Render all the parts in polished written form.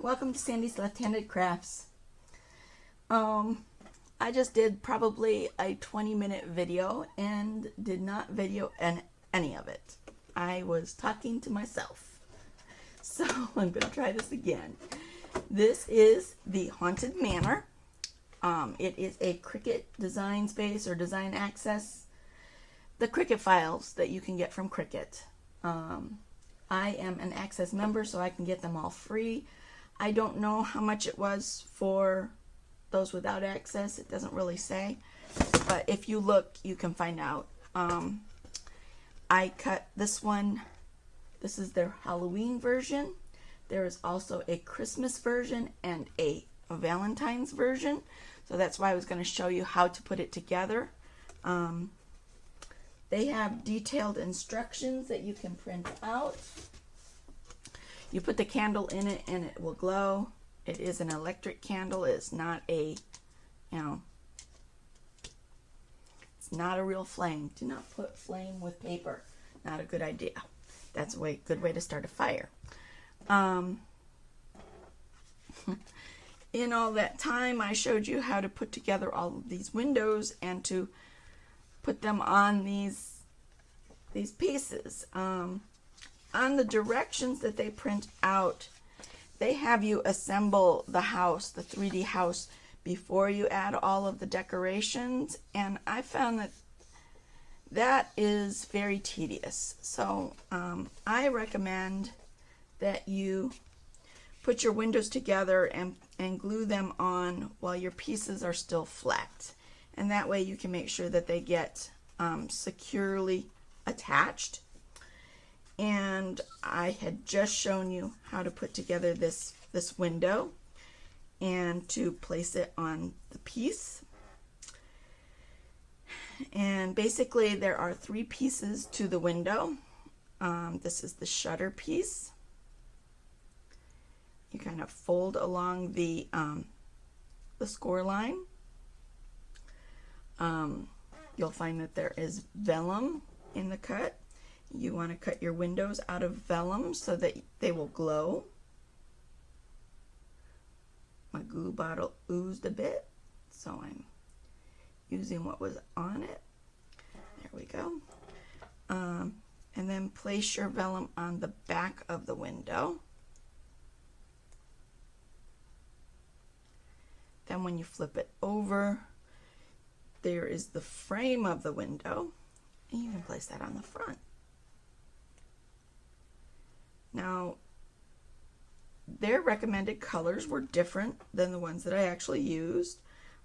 welcome to Sandy's Left-Handed Crafts. I just did probably a 20-minute video and did not video any of it. I was talking to myself. So I'm going to try this again. This is the Haunted Manor. It is a Cricut design space or design access. The Cricut files that you can get from Cricut. I am an Access member, so I can get them all free. I don't know how much it was for those without access. It doesn't really say. But if you look, you can find out. I cut this one. This is their Halloween version. There is also a Christmas version and a Valentine's version. So that's why I was going to show you how to put it together. They have detailed instructions that you can print out. You put the candle in it and it will glow. It is an electric candle. It's not a, it's not a real flame. Do not put flame with paper. Not a good idea. That's a good way to start a fire. In all that time, I showed you how to put together all of these windows and to put them on these pieces. On the directions that they print out, they have you assemble the house, the 3D house, before you add all of the decorations, and I found that is very tedious. So I recommend that you put your windows together and glue them on while your pieces are still flat. And that way you can make sure that they get securely attached. And I had just shown you how to put together this window and to place it on the piece. And basically there are 3 pieces to the window. This is the shutter piece. You kind of fold along the score line. You'll find that there is vellum in the cut. You want to cut your windows out of vellum so that they will glow. My glue bottle oozed a bit, so I'm using what was on it. There we go. And then place your vellum on the back of the window. Then when you flip it over, there is the frame of the window, and you can place that on the front. Now, their recommended colors were different than the ones that I actually used.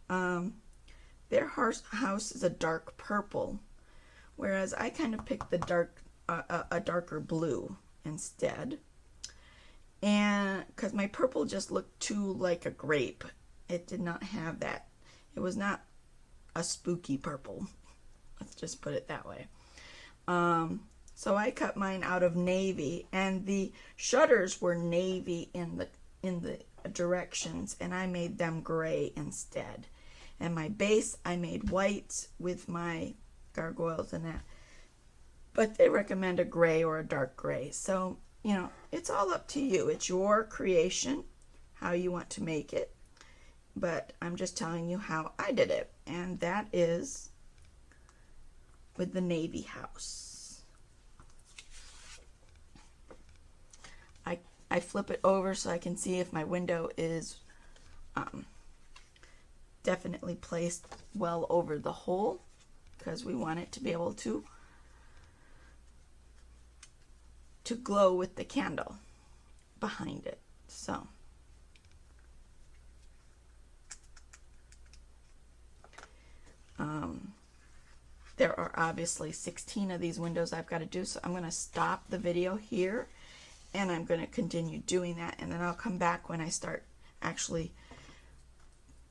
Their house is a dark purple, whereas I kind of picked the a darker blue instead. And because my purple just looked too like a grape. It did not have that. It was not a spooky purple. Let's just put it that way. So I cut mine out of navy, and the shutters were navy in the directions, and I made them gray instead. And my base I made white with my gargoyles and that. But they recommend a gray or a dark gray. So, it's all up to you. It's your creation, how you want to make it. But I'm just telling you how I did it. And that is with the navy house. I flip it over so I can see if my window is definitely placed well over the hole, because we want it to be able to glow with the candle behind it. So there are obviously 16 of these windows I've got to do, so I'm going to stop the video here and I'm going to continue doing that, and then I'll come back when I start actually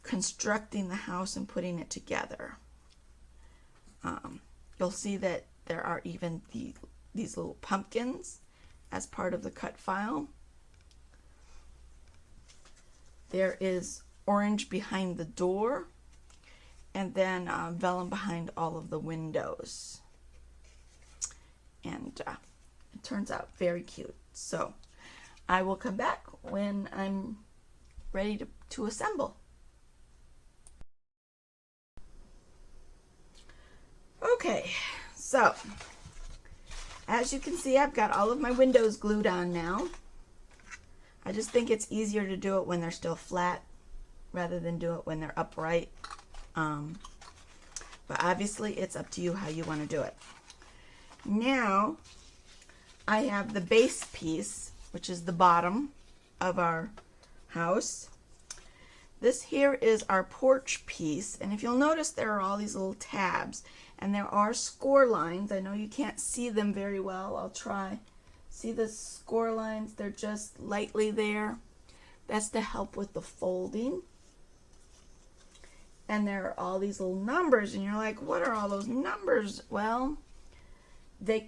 constructing the house and putting it together. You'll see that there are even these little pumpkins as part of the cut file. There is orange behind the door, and then vellum behind all of the windows. And it turns out very cute. So I will come back when I'm ready to assemble. Okay, so as you can see, I've got all of my windows glued on now. I just think it's easier to do it when they're still flat rather than do it when they're upright. But obviously it's up to you how you want to do it. Now I have the base piece, which is the bottom of our house. This here is our porch piece, and if you'll notice, there are all these little tabs, and there are score lines. I know you can't see them very well. I'll try. See the score lines? They're just lightly there. That's to help with the folding. And there are all these little numbers, and you're like, what are all those numbers? Well, they're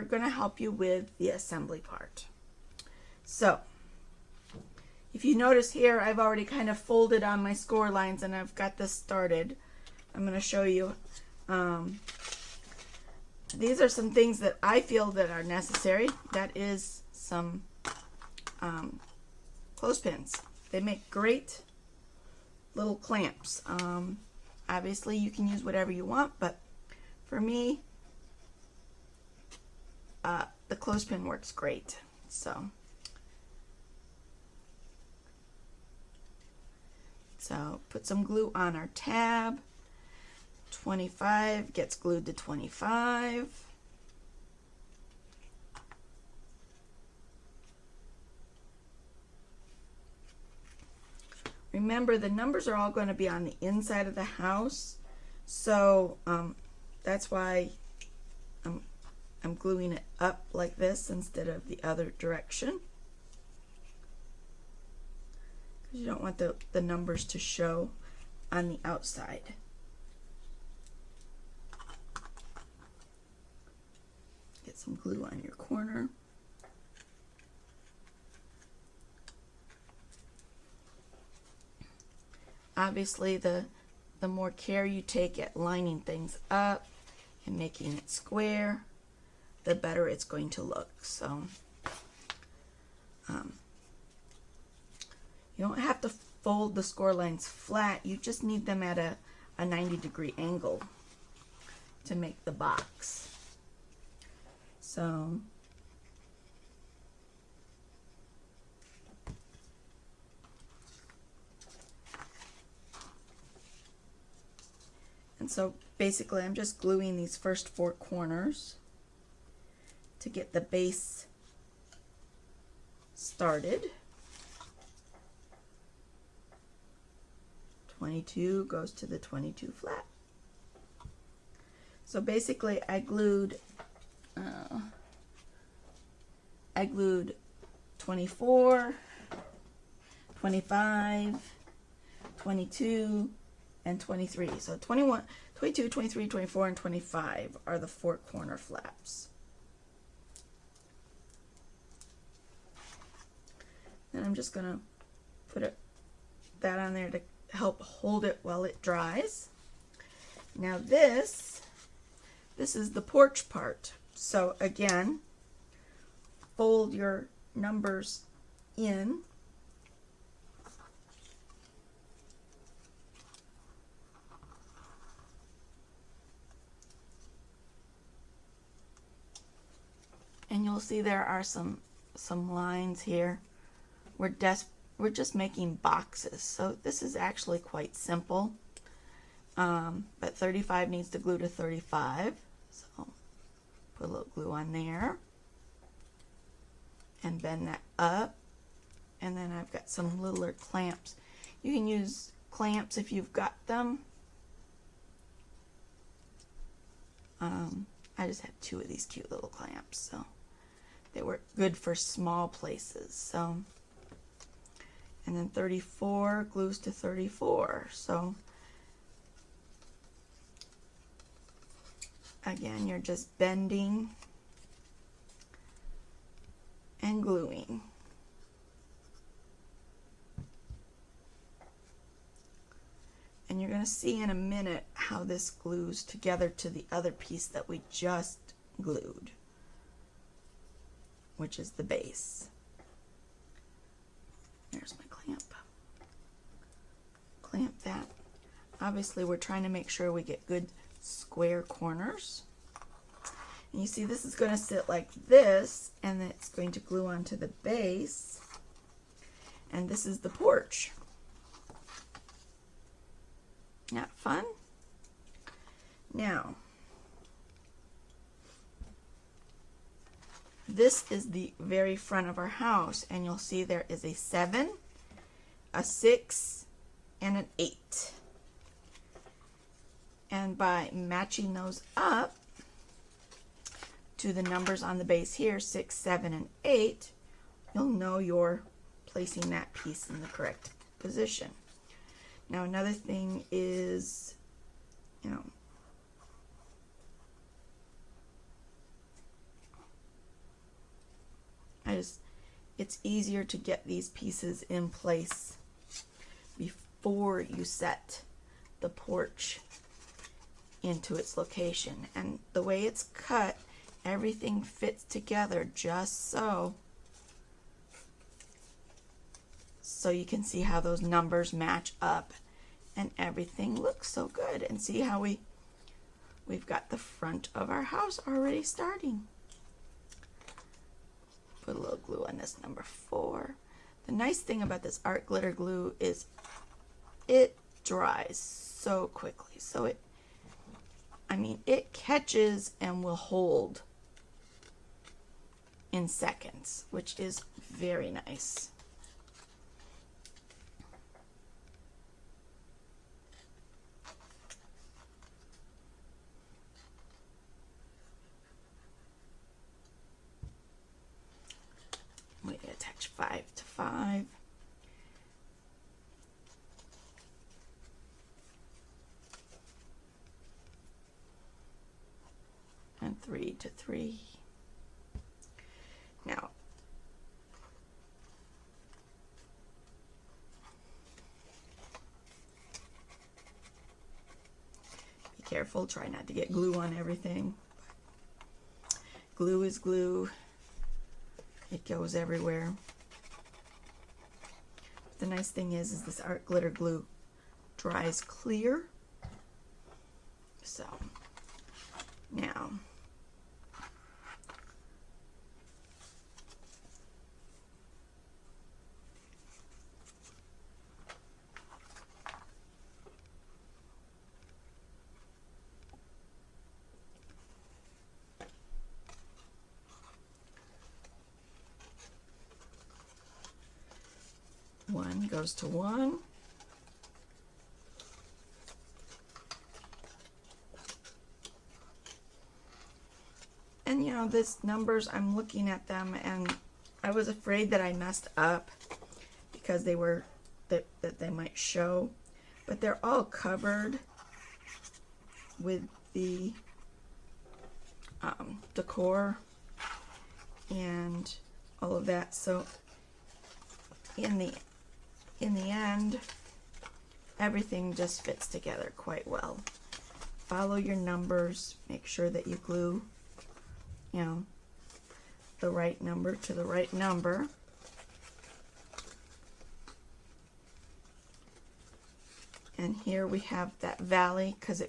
going to help you with the assembly part. So, if you notice here, I've already kind of folded on my score lines, and I've got this started. I'm going to show you. These are some things that I feel that are necessary. That is some clothespins. They make great little clamps. Obviously, you can use whatever you want, but for me, the clothespin works great. So put some glue on our tab. 25 gets glued to 25. Remember, the numbers are all going to be on the inside of the house, so that's why I'm gluing it up like this instead of the other direction, because you don't want the numbers to show on the outside. Get some glue on your corner. Obviously, the more care you take at lining things up and making it square, the better it's going to look. So you don't have to fold the score lines flat. You just need them at a 90-degree angle to make the box. So basically I'm just gluing these first 4 corners to get the base started. 22 goes to the 22 flat. So basically I glued 24, 25, 22, and 23. So 21, 22, 23, 24, and 25 are the 4 corner flaps. And I'm just going to put that on there to help hold it while it dries. Now this is the porch part. So again, fold your numbers in. And you'll see there are some lines here. We're just making boxes, so this is actually quite simple. But 35 needs to glue to 35, so put a little glue on there and bend that up. And then I've got some littler clamps. You can use clamps if you've got them. I just have 2 of these cute little clamps, so they work good for small places. So, and then 34 glues to 34. So again, you're just bending and gluing. And you're going to see in a minute how this glues together to the other piece that we just glued, which is the base. clamp that. Obviously we're trying to make sure we get good square corners. And you see this is going to sit like this, and then it's going to glue onto the base. And this is the porch. Not fun? Now, this is the very front of our house, and you'll see there is a 7, a 6, and an 8. And by matching those up to the numbers on the base here, 6, 7, and 8, you'll know you're placing that piece in the correct position. Now another thing is, it's easier to get these pieces in place before you set the porch into its location. And the way it's cut, everything fits together just so you can see how those numbers match up, and everything looks so good. And see how we've got the front of our house already starting. Put a little glue on this number 4. The nice thing about this art glitter glue is it dries so quickly. So it catches and will hold in seconds, which is very nice. We attach 5 to 5. And 3 to 3. Now, be careful, try not to get glue on everything. Glue is glue. It goes everywhere. The nice thing is this art glitter glue dries clear. So now one goes to one. And this numbers, I'm looking at them and I was afraid that I messed up because they were that they might show, but they're all covered with the decor and all of that. So in the end, everything just fits together quite well. Follow your numbers. Make sure that you glue, the right number to the right number. And here we have that valley because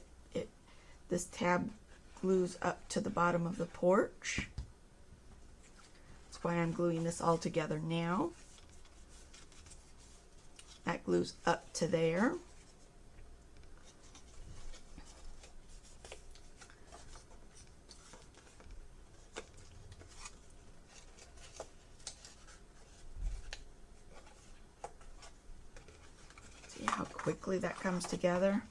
this tab glues up to the bottom of the porch. That's why I'm gluing this all together now. That glues up to there. See how quickly that comes together?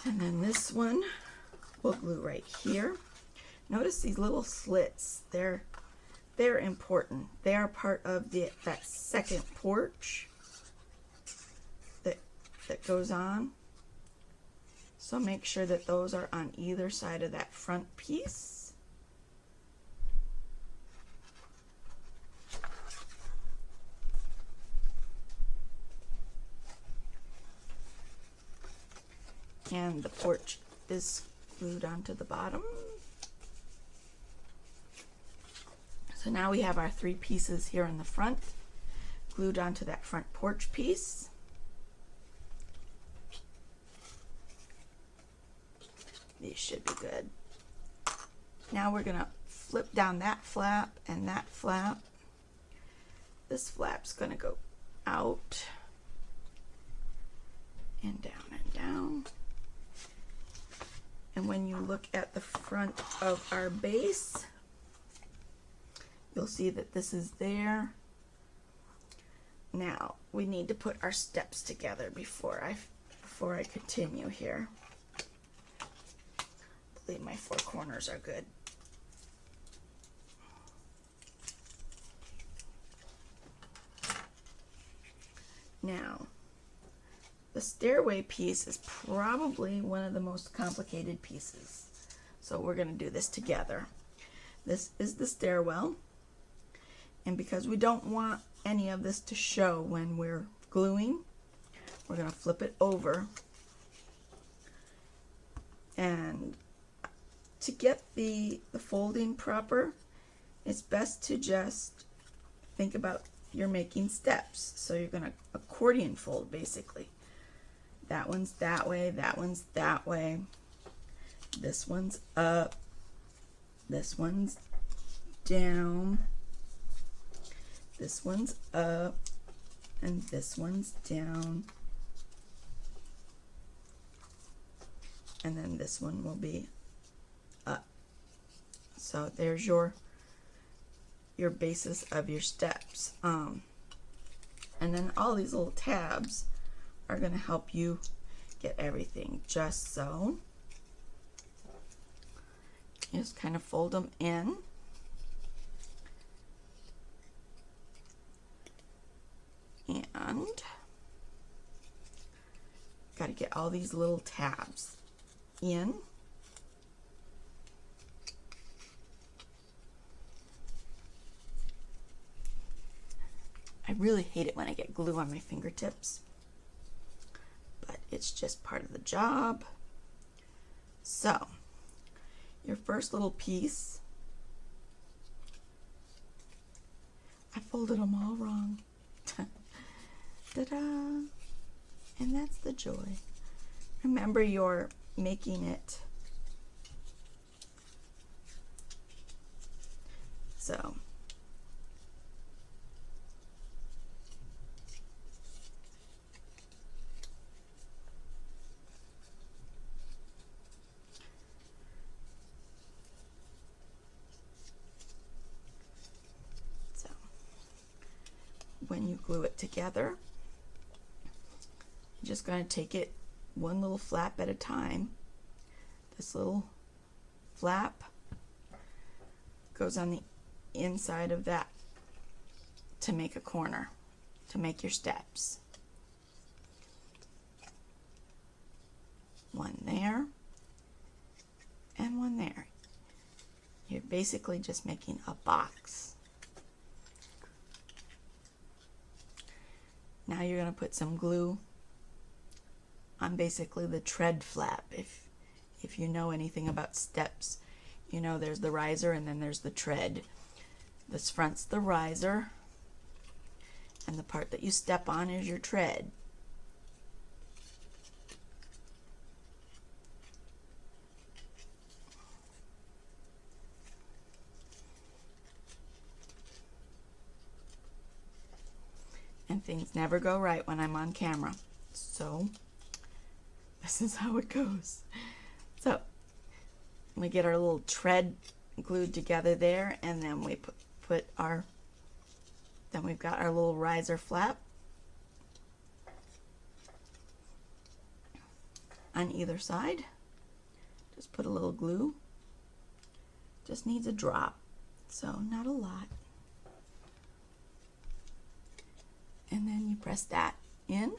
And then this one we'll glue right here. Notice these little slits. They're important. They are part of that second porch that goes on. So make sure that those are on either side of that front piece. And the porch is glued onto the bottom. So now we have our 3 pieces here in the front, glued onto that front porch piece. these should be good. Now we're gonna flip down that flap and that flap. This flap's gonna go out and down and down. And when you look at the front of our base, you'll see that this is there. Now we need to put our steps together before I continue here. I believe my 4 corners are good. Now, the stairway piece is probably one of the most complicated pieces. So we're going to do this together. This is the stairwell. And because we don't want any of this to show when we're gluing, we're going to flip it over. And to get the folding proper, it's best to just think about you're making steps. So you're going to accordion fold basically. That one's that way, that one's that way. This one's up. This one's down. This one's up. And this one's down. And then this one will be up. So there's your basis of your steps. And then all these little tabs are going to help you get everything just so. You just kind of fold them in. And got to get all these little tabs in. I really hate it when I get glue on my fingertips, but it's just part of the job. So, your first little piece, I folded them all wrong. Ta-da! And that's the joy. Remember, you're making it so. When you glue it together, you're just going to take it one little flap at a time. This little flap goes on the inside of that to make a corner, to make your steps. One there and one there. You're basically just making a box. Now you're going to put some glue on basically the tread flap. If you know anything about steps, you know there's the riser and then there's the tread. This front's the riser, and the part that you step on is your tread. And things never go right when I'm on camera. So this is how it goes. So we get our little tread glued together there, and then we then we've got our little riser flap on either side. Just put a little glue. Just needs a drop, so not a lot. And then you press that in,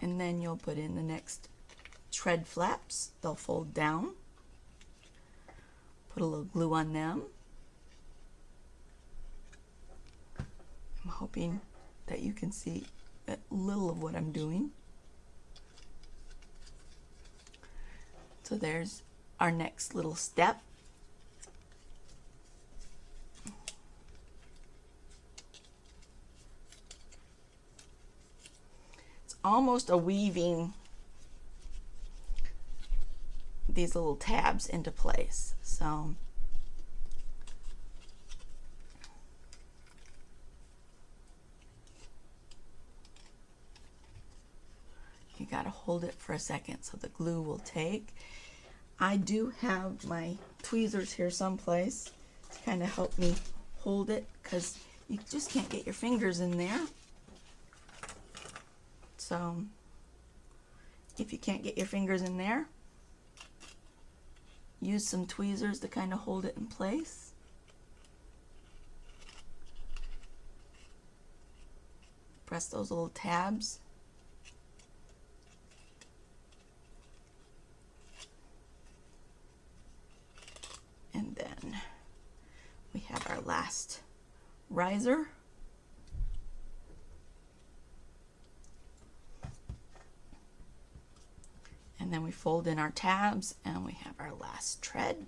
and then you'll put in the next tread flaps. They'll fold down. Put a little glue on them. I'm hoping that you can see a little of what I'm doing. So there's our next little step. Almost a weaving these little tabs into place. So you got to hold it for a second so the glue will take. I do have my tweezers here someplace to kind of help me hold it, because you just can't get your fingers in there. So if you can't get your fingers in there, use some tweezers to kind of hold it in place. Press those little tabs. And then we have our last riser. And then we fold in our tabs and we have our last tread.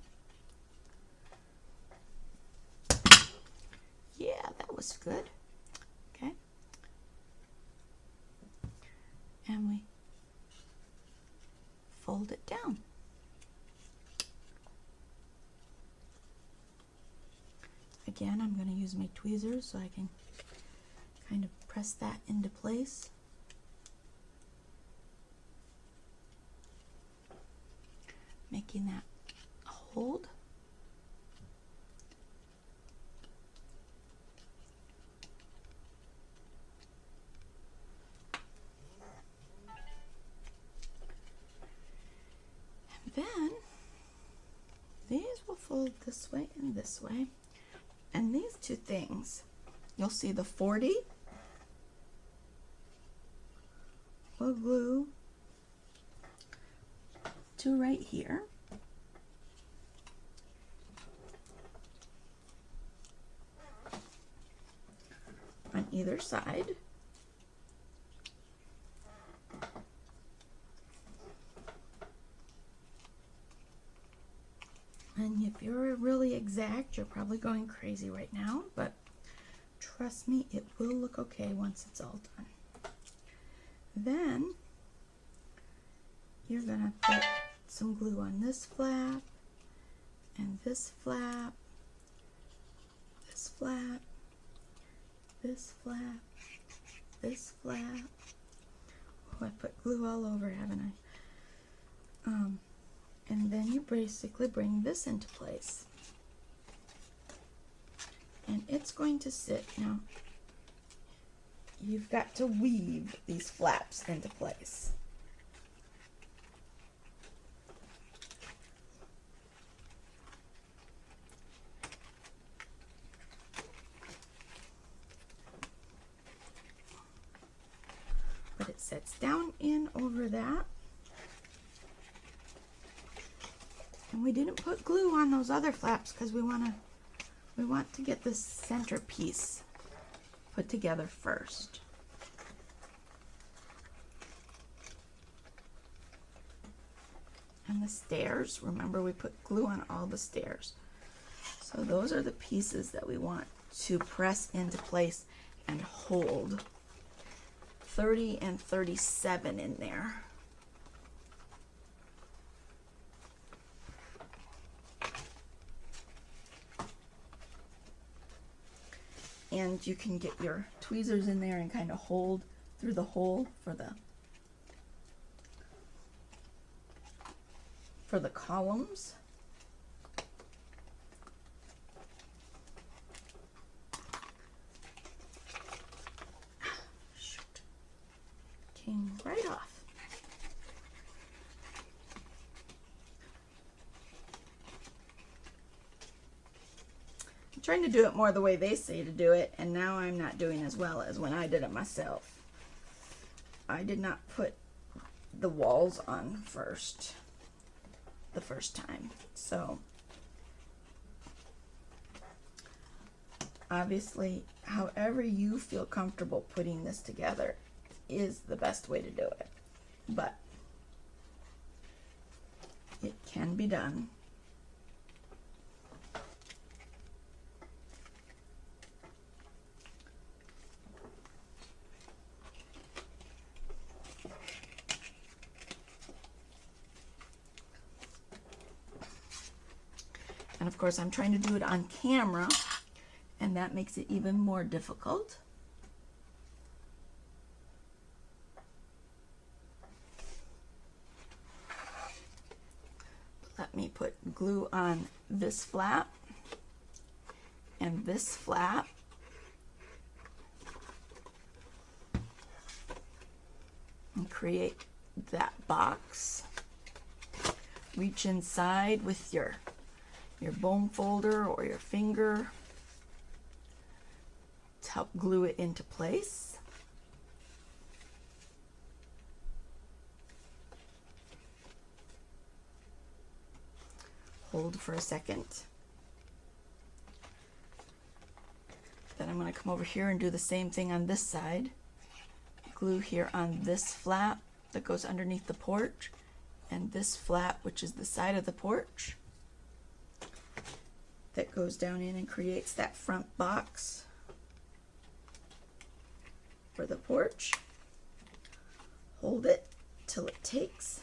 Yeah, that was good. Okay. And we fold it down. Again, I'm going to use my tweezers so I can kind of press that into place. Making that hold. And then these will fold this way and this way. And these two things, you'll see the 40 will glue to right here. On either side. And if you're really exact, you're probably going crazy right now, but trust me, it will look okay once it's all done. Then you're gonna put some glue on this flap, and this flap, this flap, this flap, this flap. Oh, I put glue all over, haven't I? And then you basically bring this into place. And it's going to sit. Now, you've got to weave these flaps into place. But it sits down in over that. And we didn't put glue on those other flaps because we want to get this center piece put together first. And the stairs, remember we put glue on all the stairs. So those are the pieces that we want to press into place and hold 30 and 37 in there. And you can get your tweezers in there and kind of hold through the hole for the columns. Shoot. Came right off. I'm trying to do it more the way they say to do it, and now I'm not doing as well as when I did it myself. I did not put the walls on first, the first time. So, obviously, however you feel comfortable putting this together is the best way to do it. But it can be done. And of course I'm trying to do it on camera, and that makes it even more difficult. Let me put glue on this flap and this flap. And create that box. Reach inside with your bone folder or your finger to help glue it into place. Hold for a second. Then I'm going to come over here and do the same thing on this side. Glue here on this flap that goes underneath the porch, and this flap, which is the side of the porch, that goes down in and creates that front box for the porch. Hold it till it takes.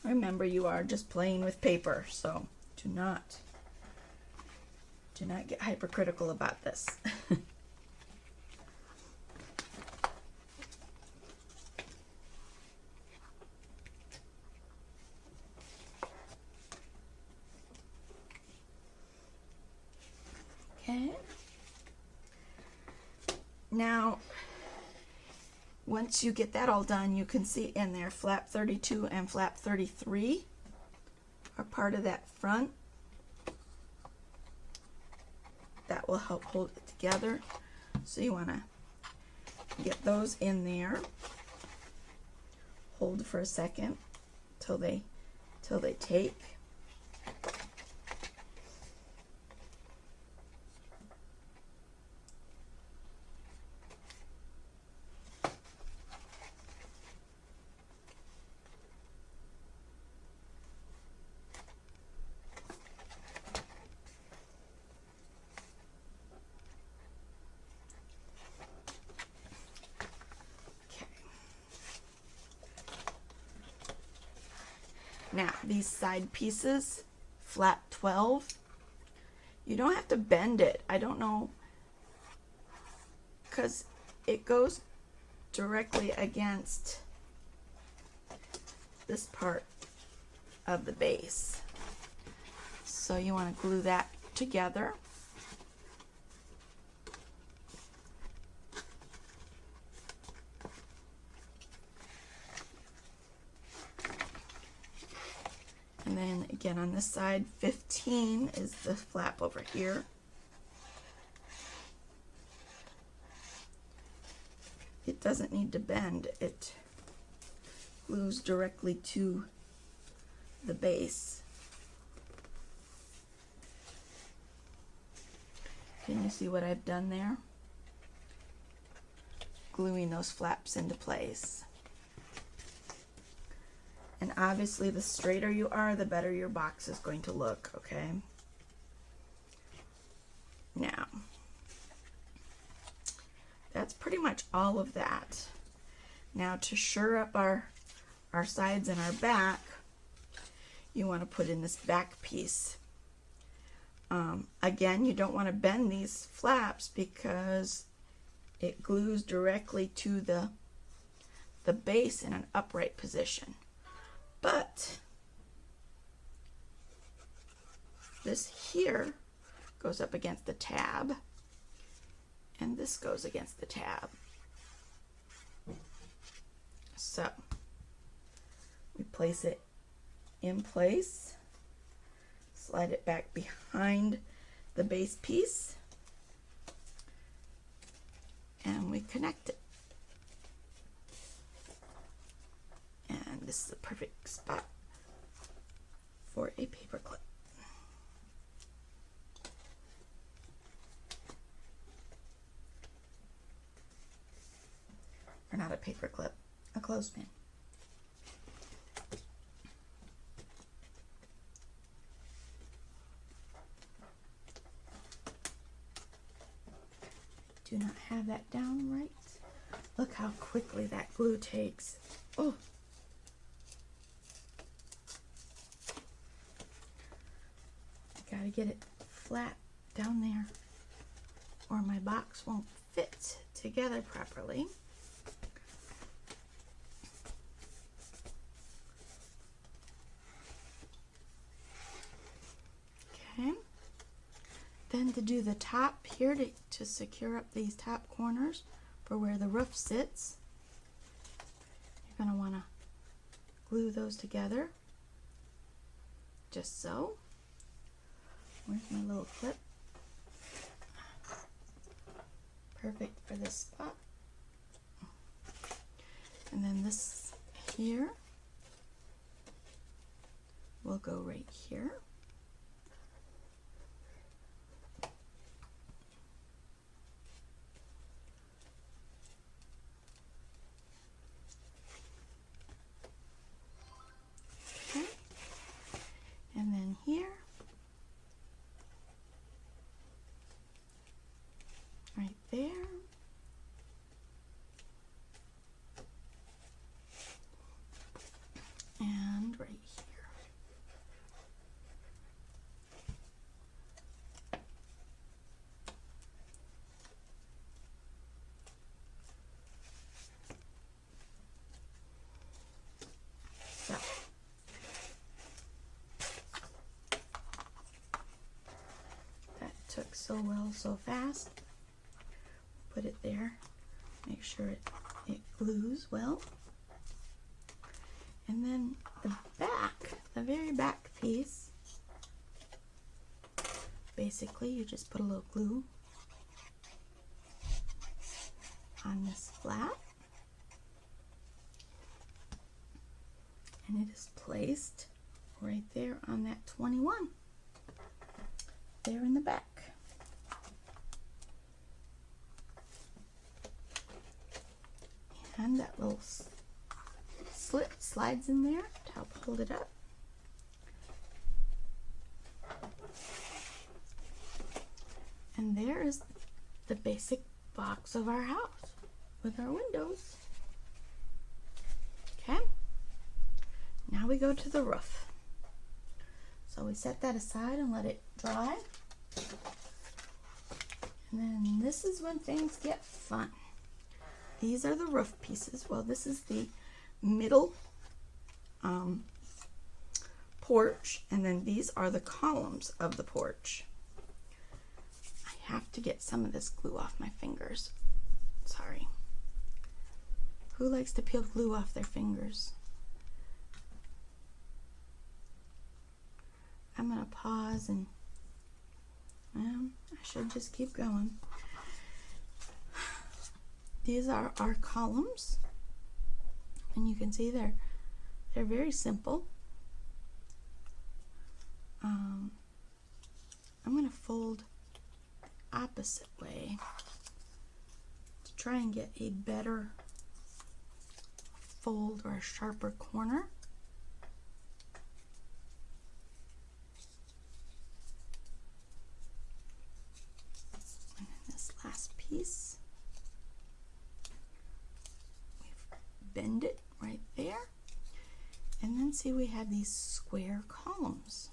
Remember, you are just playing with paper, so do not get hypercritical about this. Okay. Now, once you get that all done, you can see in there flap 32 and flap 33 are part of that front. That will help hold it together. So you want to get those in there. Hold for a second till they take. Now, these side pieces, flap 12, you don't have to bend it. I don't know, because it goes directly against this part of the base. So you want to glue that together. And then again on this side, 15 is the flap over here. It doesn't need to bend. It glues directly to the base. Can you see what I've done there? Gluing those flaps into place. And obviously the straighter you are, the better your box is going to look, okay? Now, that's pretty much all of that. Now to sure up our sides and our back, you want to put in this back piece. Again, you don't want to bend these flaps because it glues directly to the base in an upright position. But this here goes up against the tab, and this goes against the tab. So we place it in place, slide it back behind the base piece, and we connect it. And this is the perfect spot for a paper clip. Or not a paper clip, a clothespin. do not have that down right. Look how quickly that glue takes. Oh. I gotta get it flat down there or my box won't fit together properly. Okay. Then to do the top here, to secure up these top corners for where the roof sits, you're going to want to glue those together, just so. Where's my little clip? Perfect for this spot. And then this here will go right here. Okay. And then here, right there, and right here. So, that took so well so fast. Put it there, make sure it glues well. And then the back, the very back piece, basically you just put a little glue on this flat, and it is placed right there on that 21, there in the back. And that little slit slides in there to help hold it up. And there is the basic box of our house with our windows. Okay, now we go to the roof. So we set that aside and let it dry. And then this is when things get fun. These are the roof pieces. Well, this is the middle porch, and then these are the columns of the porch. I have to get some of this glue off my fingers. Sorry. Who likes to peel glue off their fingers? I'm going to pause and, well, I should just keep going. These are our columns, and you can see they're very simple. I'm going to fold the opposite way to try and get a better fold or a sharper corner. And then this last piece, bend it right there, and then see we have these square columns.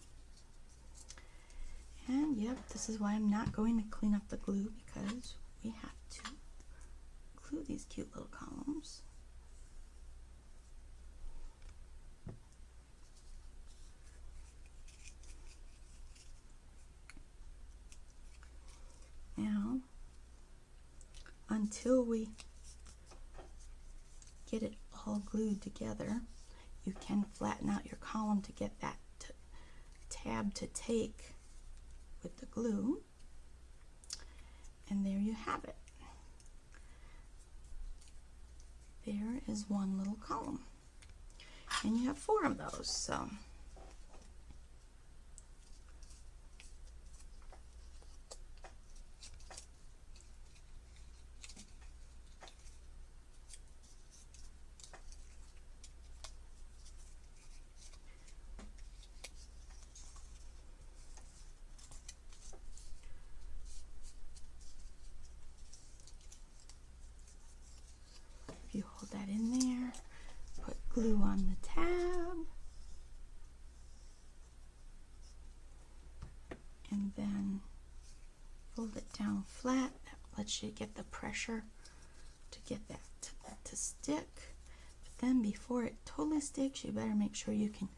And yep, this is why I'm not going to clean up the glue, because we have to glue these cute little columns. Now, until we get it all glued together, you can flatten out your column to get that tab to take with the glue, and there you have it. There is one little column, and you have 4 of those. So Fold that in there. Put glue on the tab. And then fold it down flat. That lets you get the pressure to get that to stick. But then before it totally sticks, you better make sure you can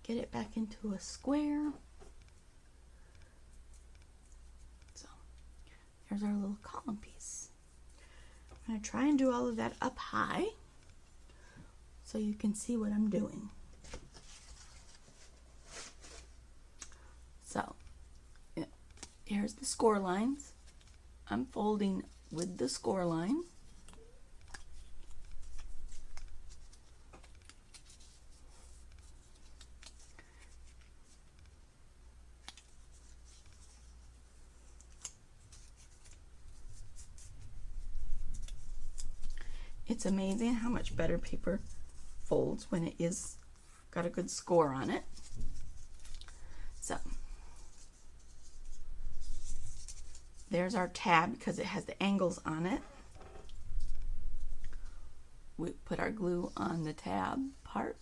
get it back into a square. So there's our little column piece. I'm going to try and do all of that up high so you can see what I'm doing. So here's the score lines. I'm folding with the score line. It's amazing how much better paper folds when it is got a good score on it. So there's our tab because it has the angles on it. We put our glue on the tab part.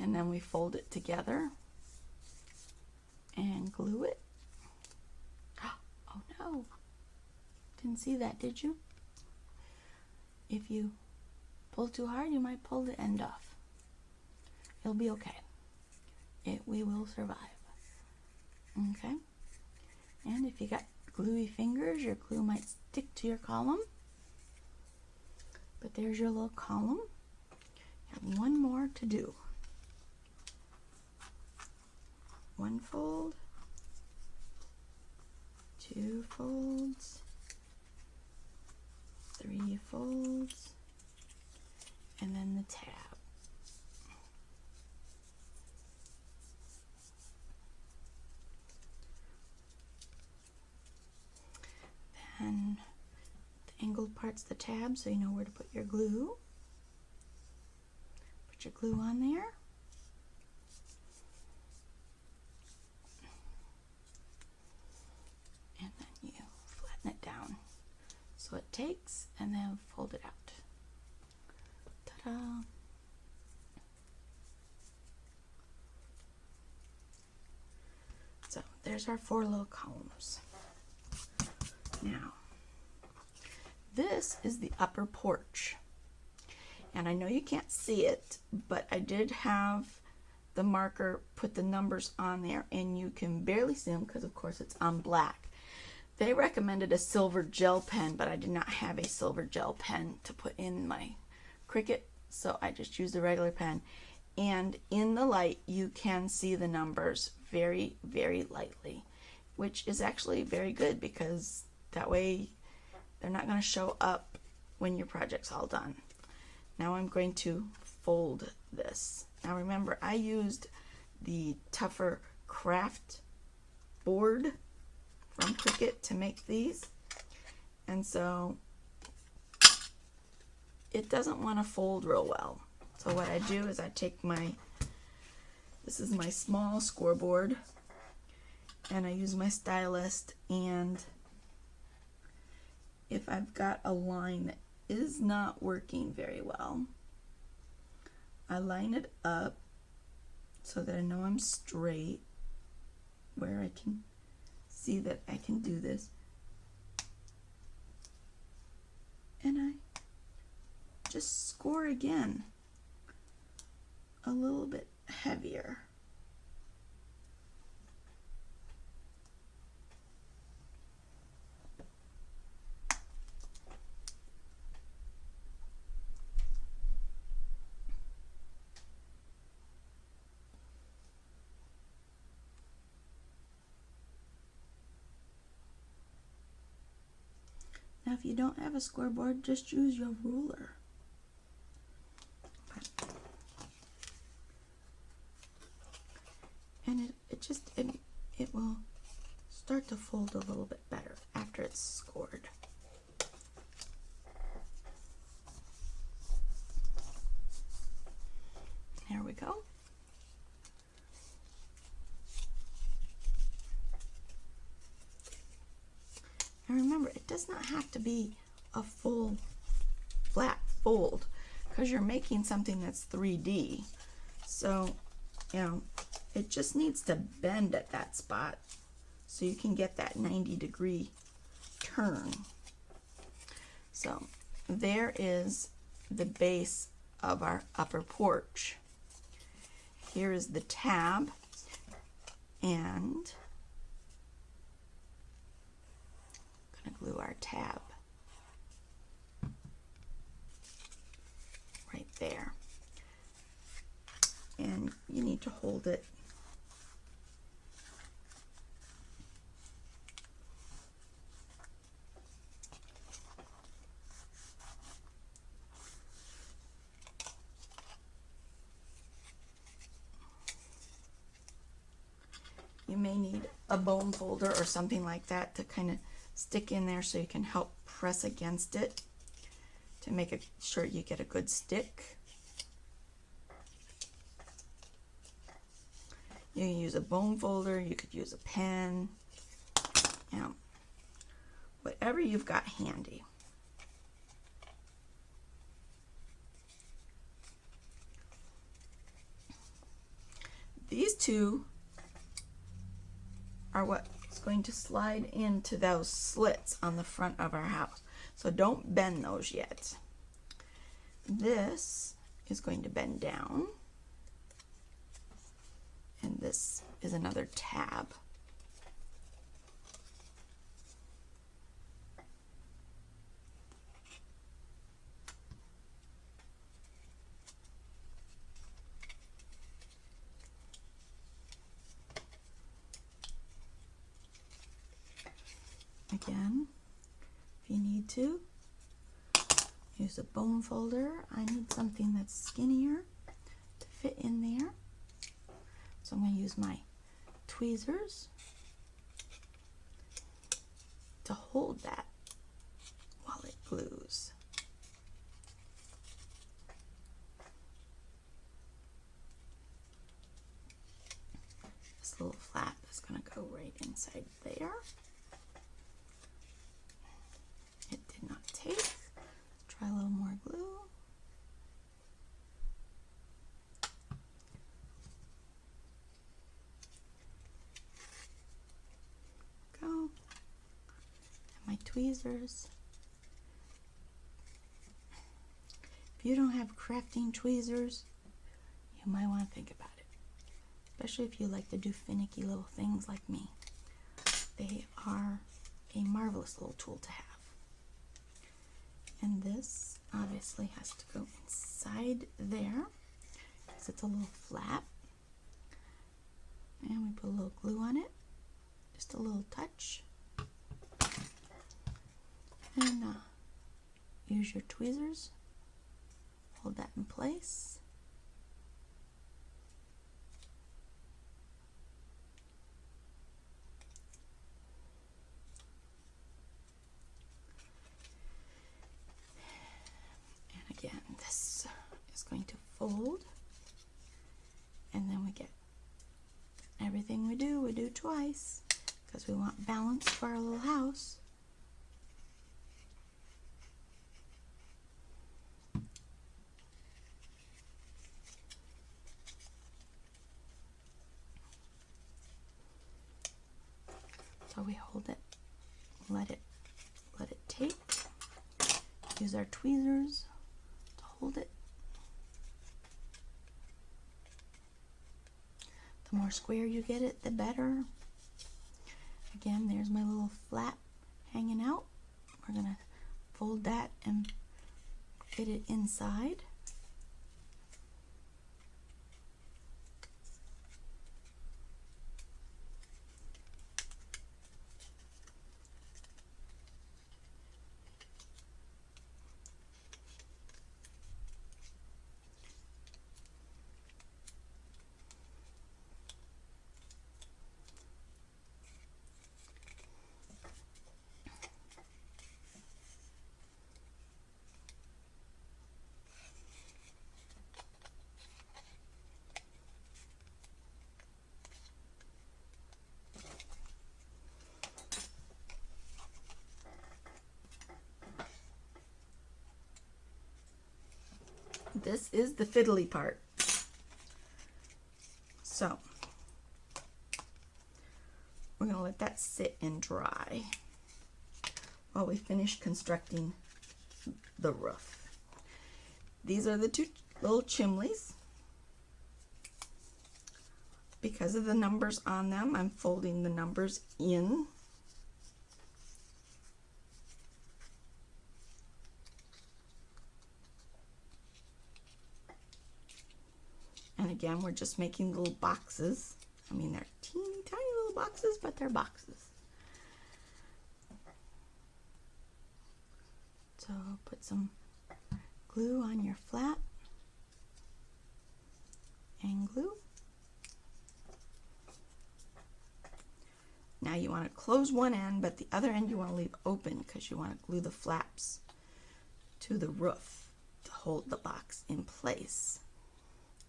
And then we fold it together and glue it. Oh no, didn't see that, did you? If you pull too hard, you might pull the end off. It'll be okay. We will survive. Okay, and if you got gluey fingers, your glue might stick to your column. But there's your little column. You have one more to do. One fold, two folds, three folds, and then the tab. And the angled part's the tab, so you know where to put your glue. Put your glue on there. And then you flatten it down so it takes, and then fold it out. Ta-da! So there's our 4 little columns. Now, this is the upper porch. And I know you can't see it, but I did have the marker put the numbers on there, and you can barely see them because, of course, it's on black. They recommended a silver gel pen, but I did not have a silver gel pen to put in my Cricut, so I just used a regular pen. And in the light, you can see the numbers very, very lightly, which is actually very good because that way they're not going to show up when your project's all done. Now I'm going to fold this. Now remember, I used the tougher craft board from Cricut to make these. And so it doesn't want to fold real well. So what I do is I take this is my small scoreboard, and I use my stylist, and if I've got a line that is not working very well, I line it up so that I know I'm straight, where I can see that I can do this. And I just score again a little bit heavier. Now, if you don't have a scoreboard, just use your ruler. And it will start to fold a little bit better after it's scored. There we go. And remember, it does not have to be a full flat fold because you're making something that's 3D. So, you know, it just needs to bend at that spot so you can get that 90-degree turn. So there is the base of our upper porch. Here is the tab, and I'm going to glue our tab right there. And you need to hold it You may need a bone folder or something like that to kind of stick in there so you can help press against it to make sure you get a good stick. You can use a bone folder, you could use a pen, you know, whatever you've got handy. These two are what's going to slide into those slits on the front of our house. So don't bend those yet. This is going to bend down. And this is another tab. Again, if you need to, use a bone folder. I need something that's skinnier to fit in there. So I'm going to use my tweezers to hold that while it glues. This little flap is going to go right inside there. It did not take. Try a little more glue. Go. And my tweezers. If you don't have crafting tweezers, you might want to think about it. Especially if you like to do finicky little things like me. They are a marvelous little tool to have. And this obviously has to go inside there because it's a little flap. And we put a little glue on it, just a little touch. And use your tweezers, hold that in place. Again, this is going to fold, and then we get everything we do twice because we want balance for our little house. So we hold it, let it take, use our tweezers, hold it. The more square you get it, the better. Again, there's my little flap hanging out. We're gonna fold that and fit it inside. this is the fiddly part. So we're going to let that sit and dry while we finish constructing the roof. These are the two little chimneys. Because of the numbers on them, I'm folding the numbers in. And again, we're just making little boxes. I mean, they're teeny tiny little boxes, but they're boxes. So put some glue on your flat and glue. Now you want to close one end, but the other end you want to leave open because you want to glue the flaps to the roof to hold the box in place.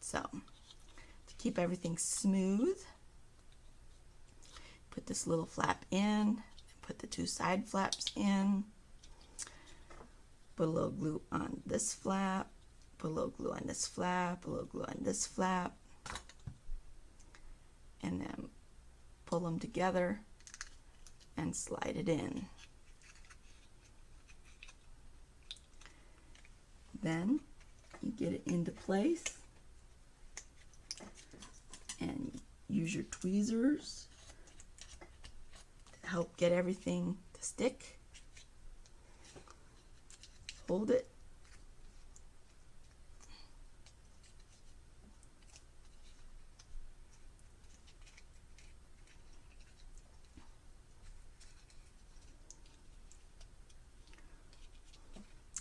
So to keep everything smooth, put this little flap in, put the two side flaps in, put a little glue on this flap, put a little glue on this flap, a little glue on this flap, and then pull them together and slide it in. Then you get it into place and use your tweezers to help get everything to stick. Hold it.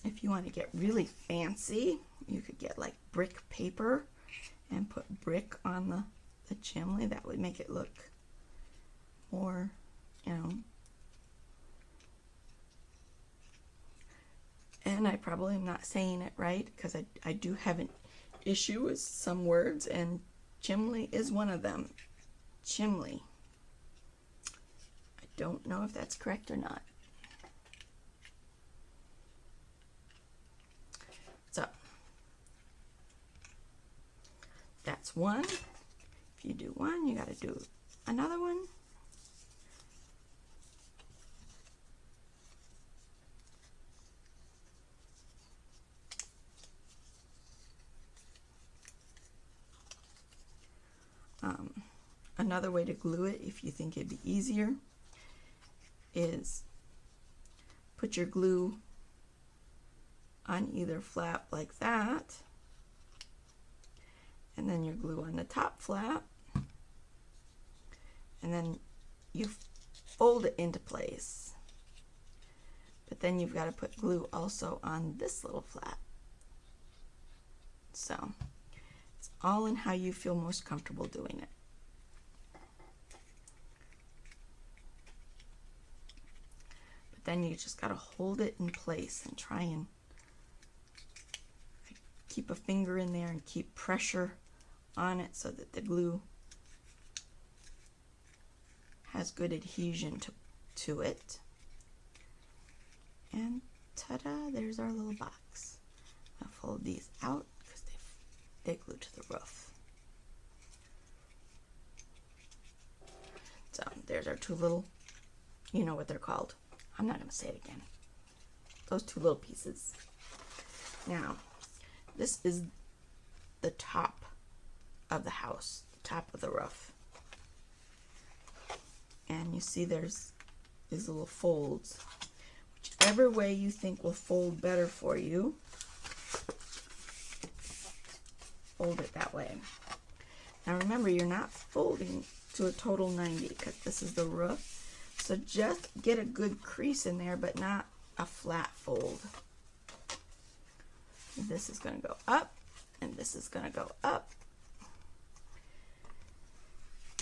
If you want to get really fancy, you could get like brick paper and put brick on the chimney. That would make it look more, you know. And I probably am not saying it right because I do have an issue with some words, and chimney is one of them. Chimney. I don't know if that's correct or not. So that's one. If you do one, you got to do another one. Another way to glue it, if you think it'd be easier, is put your glue on either flap like that, and then your glue on the top flap, and then you fold it into place. But then you've got to put glue also on this little flap. So it's all in how you feel most comfortable doing it. But then you just got to hold it in place and try and keep a finger in there and keep pressure on it so that the glue has good adhesion to it. And ta-da, there's our little box. I'll fold these out because they glue to the roof. So there's our two little, you know what they're called. I'm not going to say it again. Those two little pieces. Now, this is the top of the house, the top of the roof. And you see there's these little folds. Whichever way you think will fold better for you, fold it that way. Now remember, you're not folding to a total 90 because this is the roof. So just get a good crease in there, but not a flat fold. This is going to go up, and this is going to go up.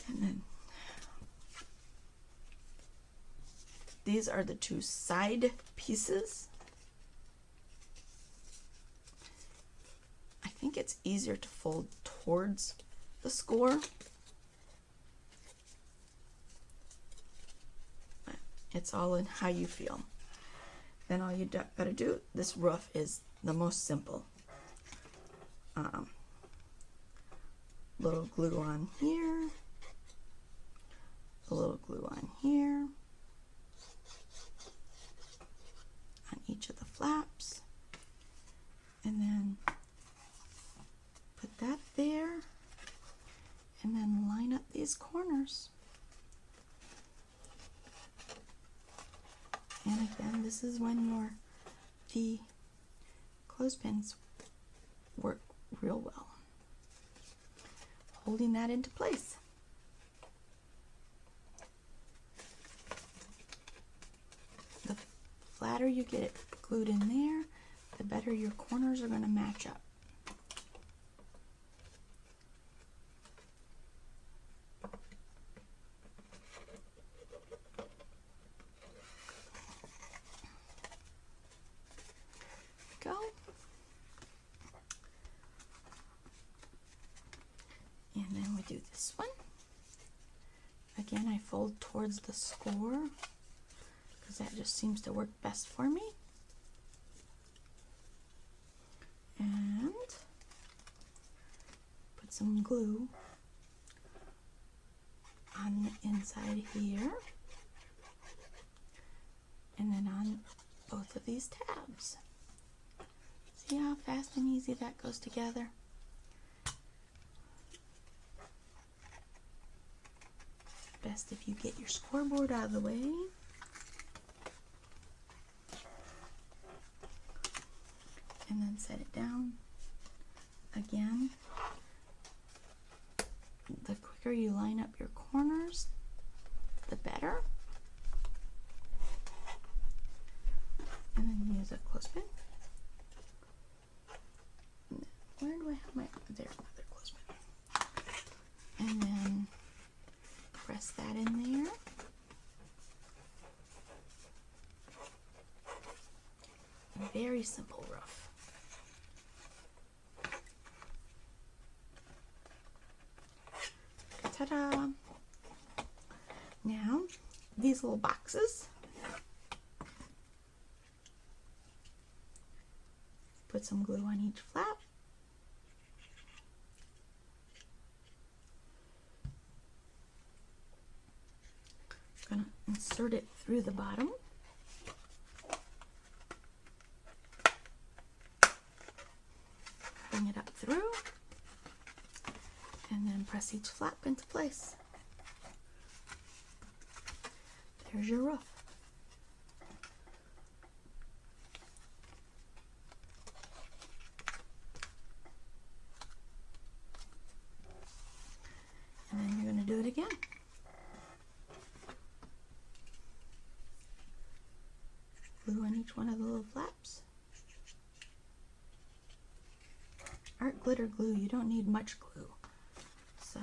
And then these are the two side pieces. I think it's easier to fold towards the score. But it's all in how you feel. Then all you got to do, this roof is the most simple. little glue on here, a little glue on here, on each of the flaps, and then put that there, and then line up these corners. And again, this is when the clothespins work real well, holding that into place. The flatter you get it glued in there, the better your corners are going to match up. Go. And then we do this one. Again, I fold towards the score because that just seems to work best for me. And put some glue on the inside here, and then on both of these tabs. See how fast and easy that goes together? Best if you get your scoreboard out of the way. And then set it down. Again, the quicker you line up your corners, the better. And then use a clothespin. Where do I have my, there's another clothespin. And then press that in there. Very simple ruff. Ta-da! Now, these little boxes, put some glue on each flap. I'm going to insert it through the bottom. Bring it up through. And then press each flap into place. There's your roof. And then you're going to do it again. Glue on each one of the little flaps. Art glitter glue, you don't need much glue. So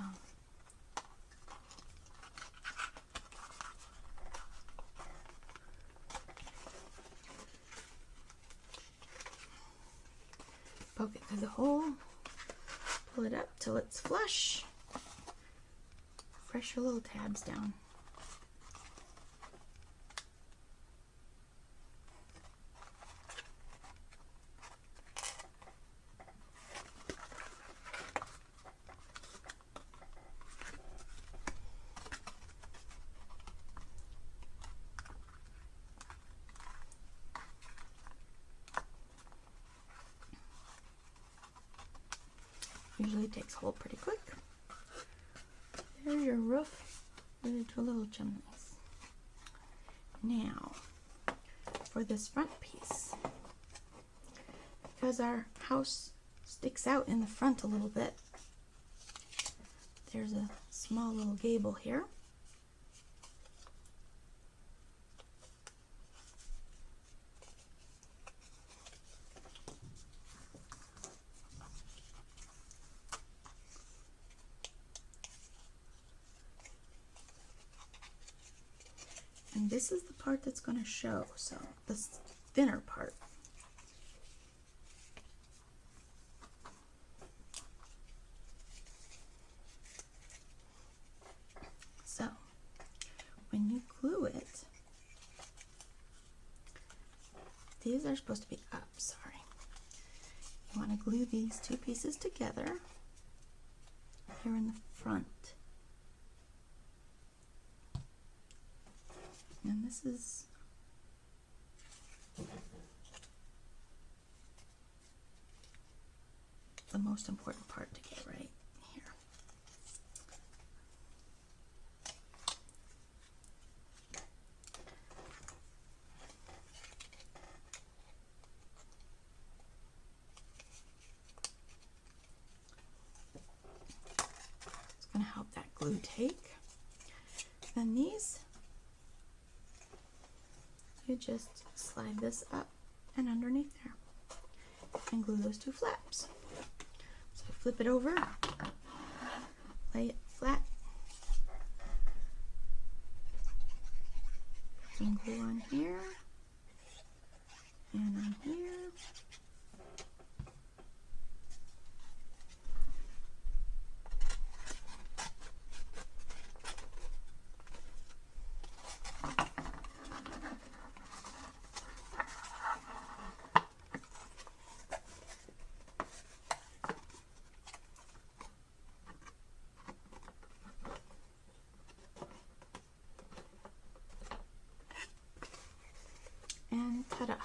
poke it through the hole, pull it up till it's flush, press your little tabs down. Usually takes hold pretty quick. There's your roof with your two little chimneys. Now, for this front piece, because our house sticks out in the front a little bit, there's a small little gable here. And this is the part that's going to show, so this thinner part. So, when you glue it, these are supposed to be up, sorry. You want to glue these two pieces together here in the front. And this is the most important part to get right here. It's going to help that glue take. Then these, you just slide this up and underneath there and glue those two flaps. So flip it over, lay it flat, and glue on here and on here. And ta-da!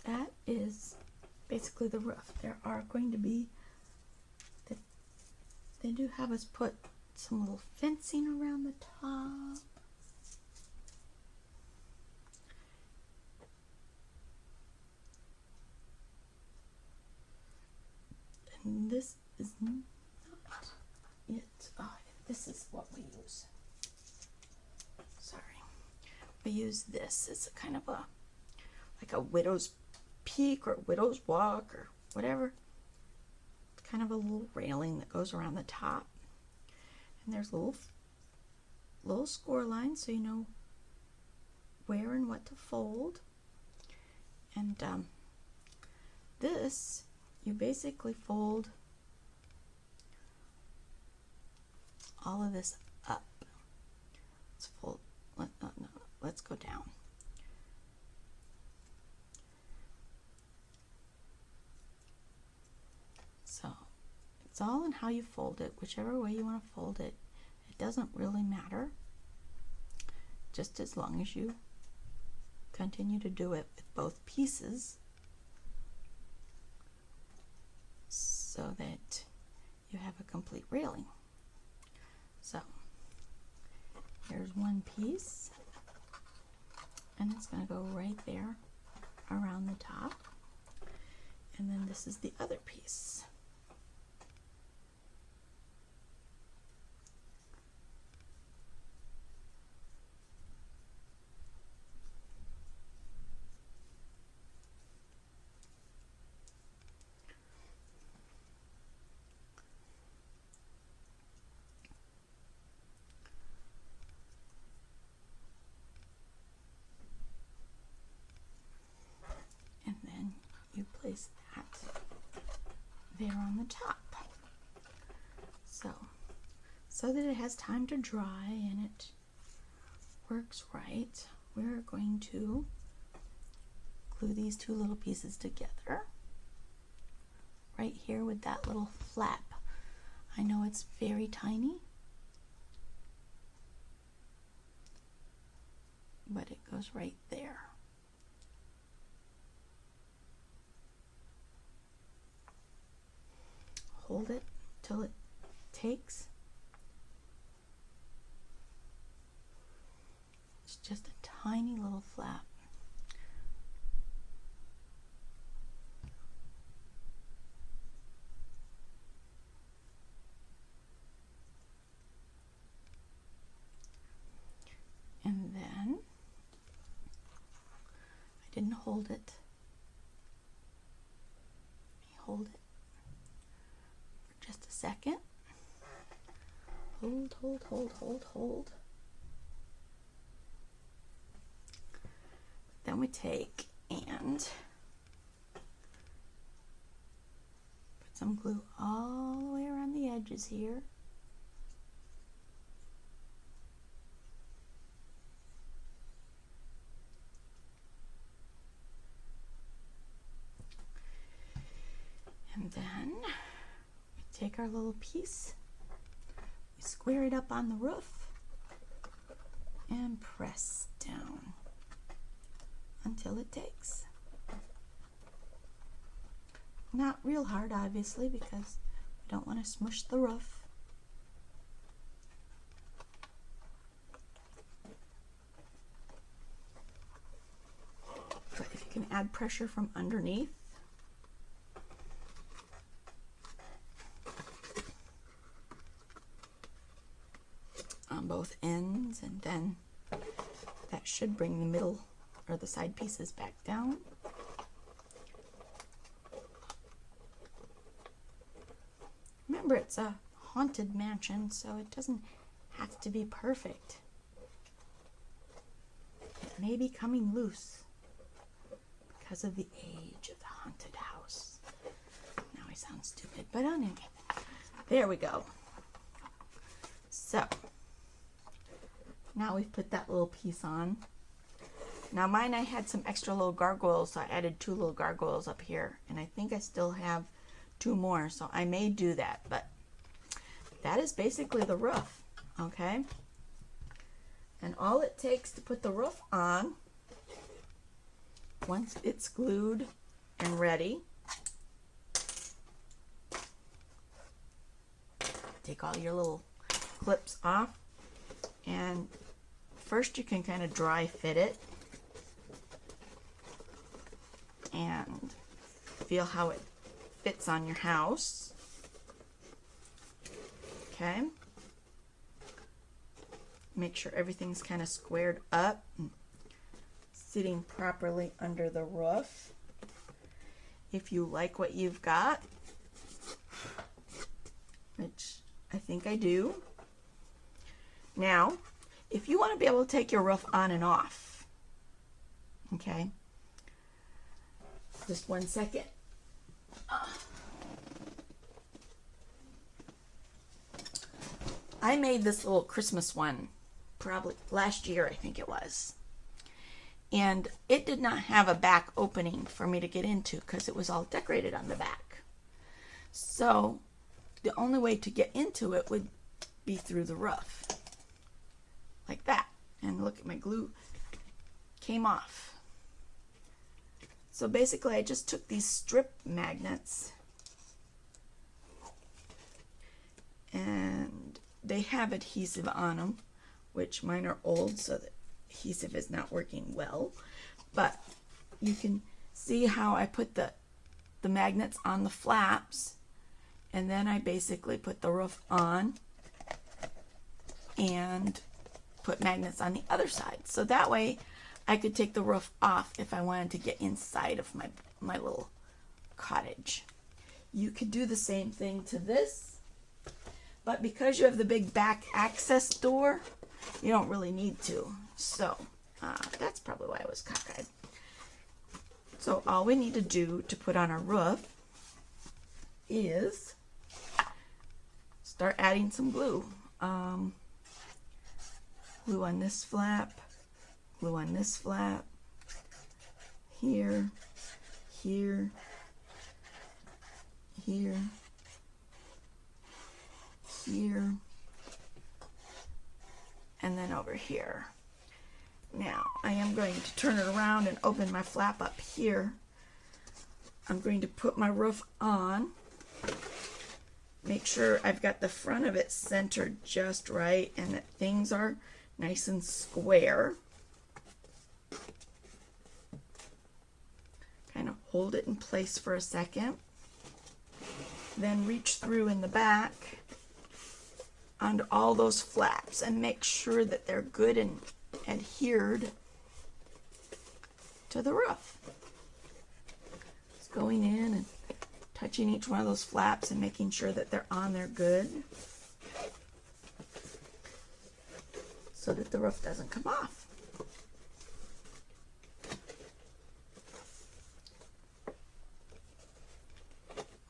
That is basically the roof. There are going to be, they do have us put some little fencing around the top. And this is not it. Oh, this is what we use. Sorry. We use this as a kind of a, like a widow's peak or widow's walk or whatever. It's kind of a little railing that goes around the top. And there's little score lines so you know where and what to fold. And this, you basically fold all of this up. Let's fold, no, let's go down. So it's all in how you fold it, whichever way you want to fold it. It doesn't really matter, just as long as you continue to do it with both pieces so that you have a complete railing. So here's one piece, and it's going to go right there around the top, and then this is the other piece. You place that there on the top, so that it has time to dry and it works right. We're going to glue these two little pieces together right here with that little flap. I know it's very tiny, but it goes right there. Hold it till it takes. It's just a tiny little flap. And then I didn't hold it. Let me hold it. Just a second. Hold, hold, hold, hold, hold. Then we take and put some glue all the way around the edges here. take our little piece, we square it up on the roof, and press down until it takes. Not real hard, obviously, because we don't want to smush the roof. But if you can add pressure from underneath, on both ends, and then that should bring the middle or the side pieces back down. Remember, it's a haunted mansion, so it doesn't have to be perfect. It may be coming loose because of the age of the haunted house. Now I sound stupid, but anyway, there we go. So now we've put that little piece on. Now mine, I had some extra little gargoyles, so I added 2 little gargoyles up here, and I think I still have 2 more, so I may do that, but that is basically the roof, okay? And all it takes to put the roof on, once it's glued and ready, take all your little clips off, and first you can kind of dry fit it and feel how it fits on your house. Okay. Make sure everything's kind of squared up and sitting properly under the roof. If you like what you've got, which I think I do. Now, if you want to be able to take your roof on and off, okay, just one second. I made this little Christmas one probably last year, I think it was. And it did not have a back opening for me to get into because it was all decorated on the back. So the only way to get into it would be through the roof. Like that. And look at my glue came off. So basically I just took these strip magnets and they have adhesive on them, which mine are old, so the adhesive is not working well. But you can see how I put the magnets on the flaps, and then I basically put the roof on and put magnets on the other side. So that way I could take the roof off if I wanted to get inside of my little cottage. You could do the same thing to this, but because you have the big back access door, you don't really need to. So that's probably why I was cockeyed. So all we need to do to put on our roof is start adding some glue. Glue on this flap, glue on this flap, here, here, here, here, and then over here. Now, I am going to turn it around and open my flap up here. I'm going to put my roof on. Make sure I've got the front of it centered just right and that things are nice and square. Kind of hold it in place for a second. Then reach through in the back onto all those flaps and make sure that they're good and adhered to the roof. Just going in and touching each one of those flaps and making sure that they're on there good so that the roof doesn't come off.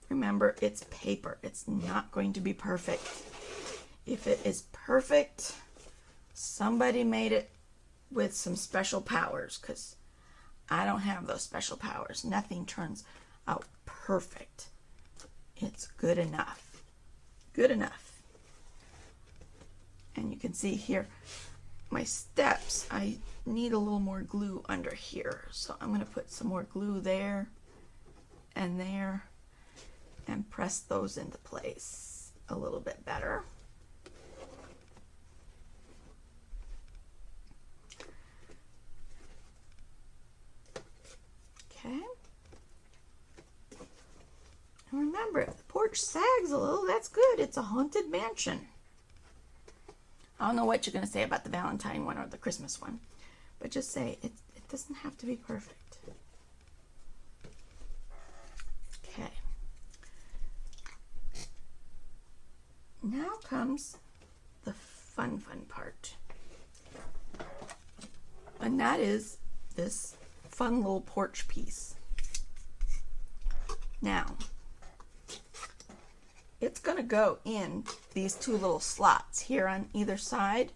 Remember, it's paper. It's not going to be perfect. If it is perfect, somebody made it with some special powers, because I don't have those special powers. Nothing turns out perfect. It's good enough. good enough. And you can see here, my steps, I need a little more glue under here. So I'm going to put some more glue there and press those into place a little bit better. Okay. And remember, if the porch sags a little, that's good. It's a haunted mansion. I don't know what you're going to say about the Valentine one or the Christmas one, but just say it doesn't have to be perfect. Okay. Now comes the fun part. And that is this fun little porch piece. Now, it's going to go in these two little slots here on either side.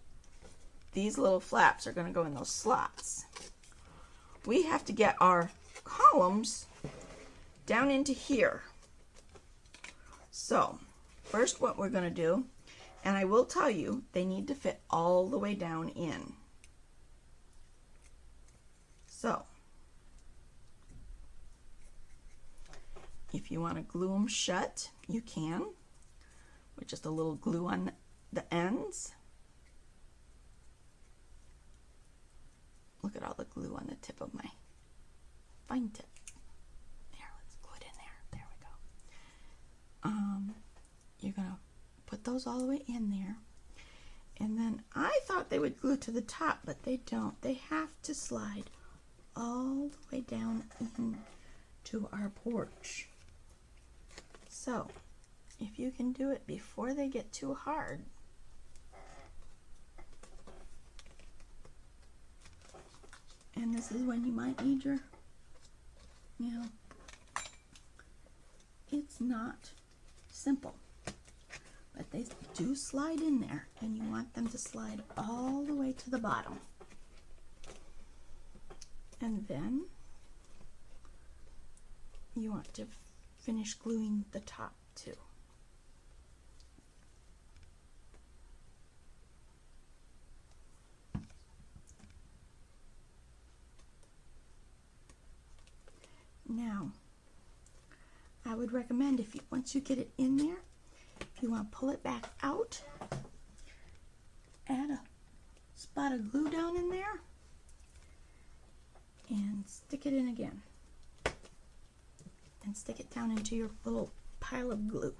These little flaps are going to go in those slots. We have to get our columns down into here. So, first what we're going to do, and I will tell you, they need to fit all the way down in. So, if you want to glue them shut, you can, with just a little glue on the ends. Look at all the glue on the tip of my fine tip. There, let's glue it in there. There we go. You're going to put those all the way in there. And then I thought they would glue to the top, but they don't. They have to slide all the way down into our porch. So, if you can do it before they get too hard, and this is when you might need your, it's not simple, but they do slide in there, and you want them to slide all the way to the bottom. And then you want to finish gluing the top too. Now, I would recommend once you get it in there, if you want to pull it back out, add a spot of glue down in there and stick it in again. And stick it down into your little pile of glue.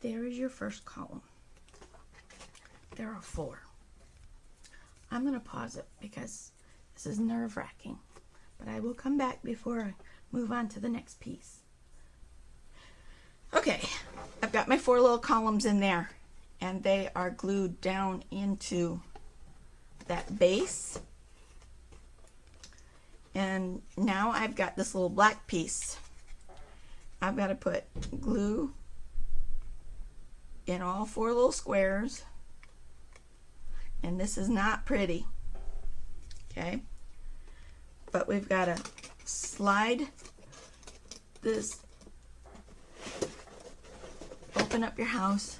There is your first column. There are 4. I'm going to pause it because this is nerve-wracking, but I will come back before I move on to the next piece. Okay, I've got my 4 little columns in there, and they are glued down into that base. And now I've got this little black piece. I've got to put glue in all 4 little squares. And this is not pretty. Okay? But we've got to slide this, open up your house,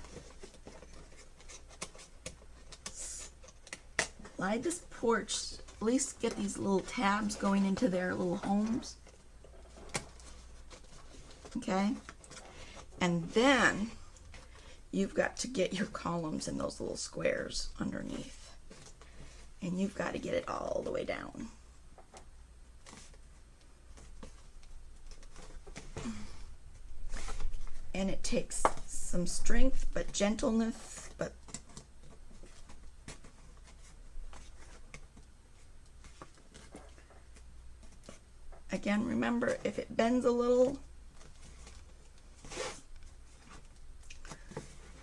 slide this porch, at least get these little tabs going into their little homes. Okay? And then you've got to get your columns in those little squares underneath. And you've got to get it all the way down. And it takes some strength, but gentleness, but again, remember, if it bends a little,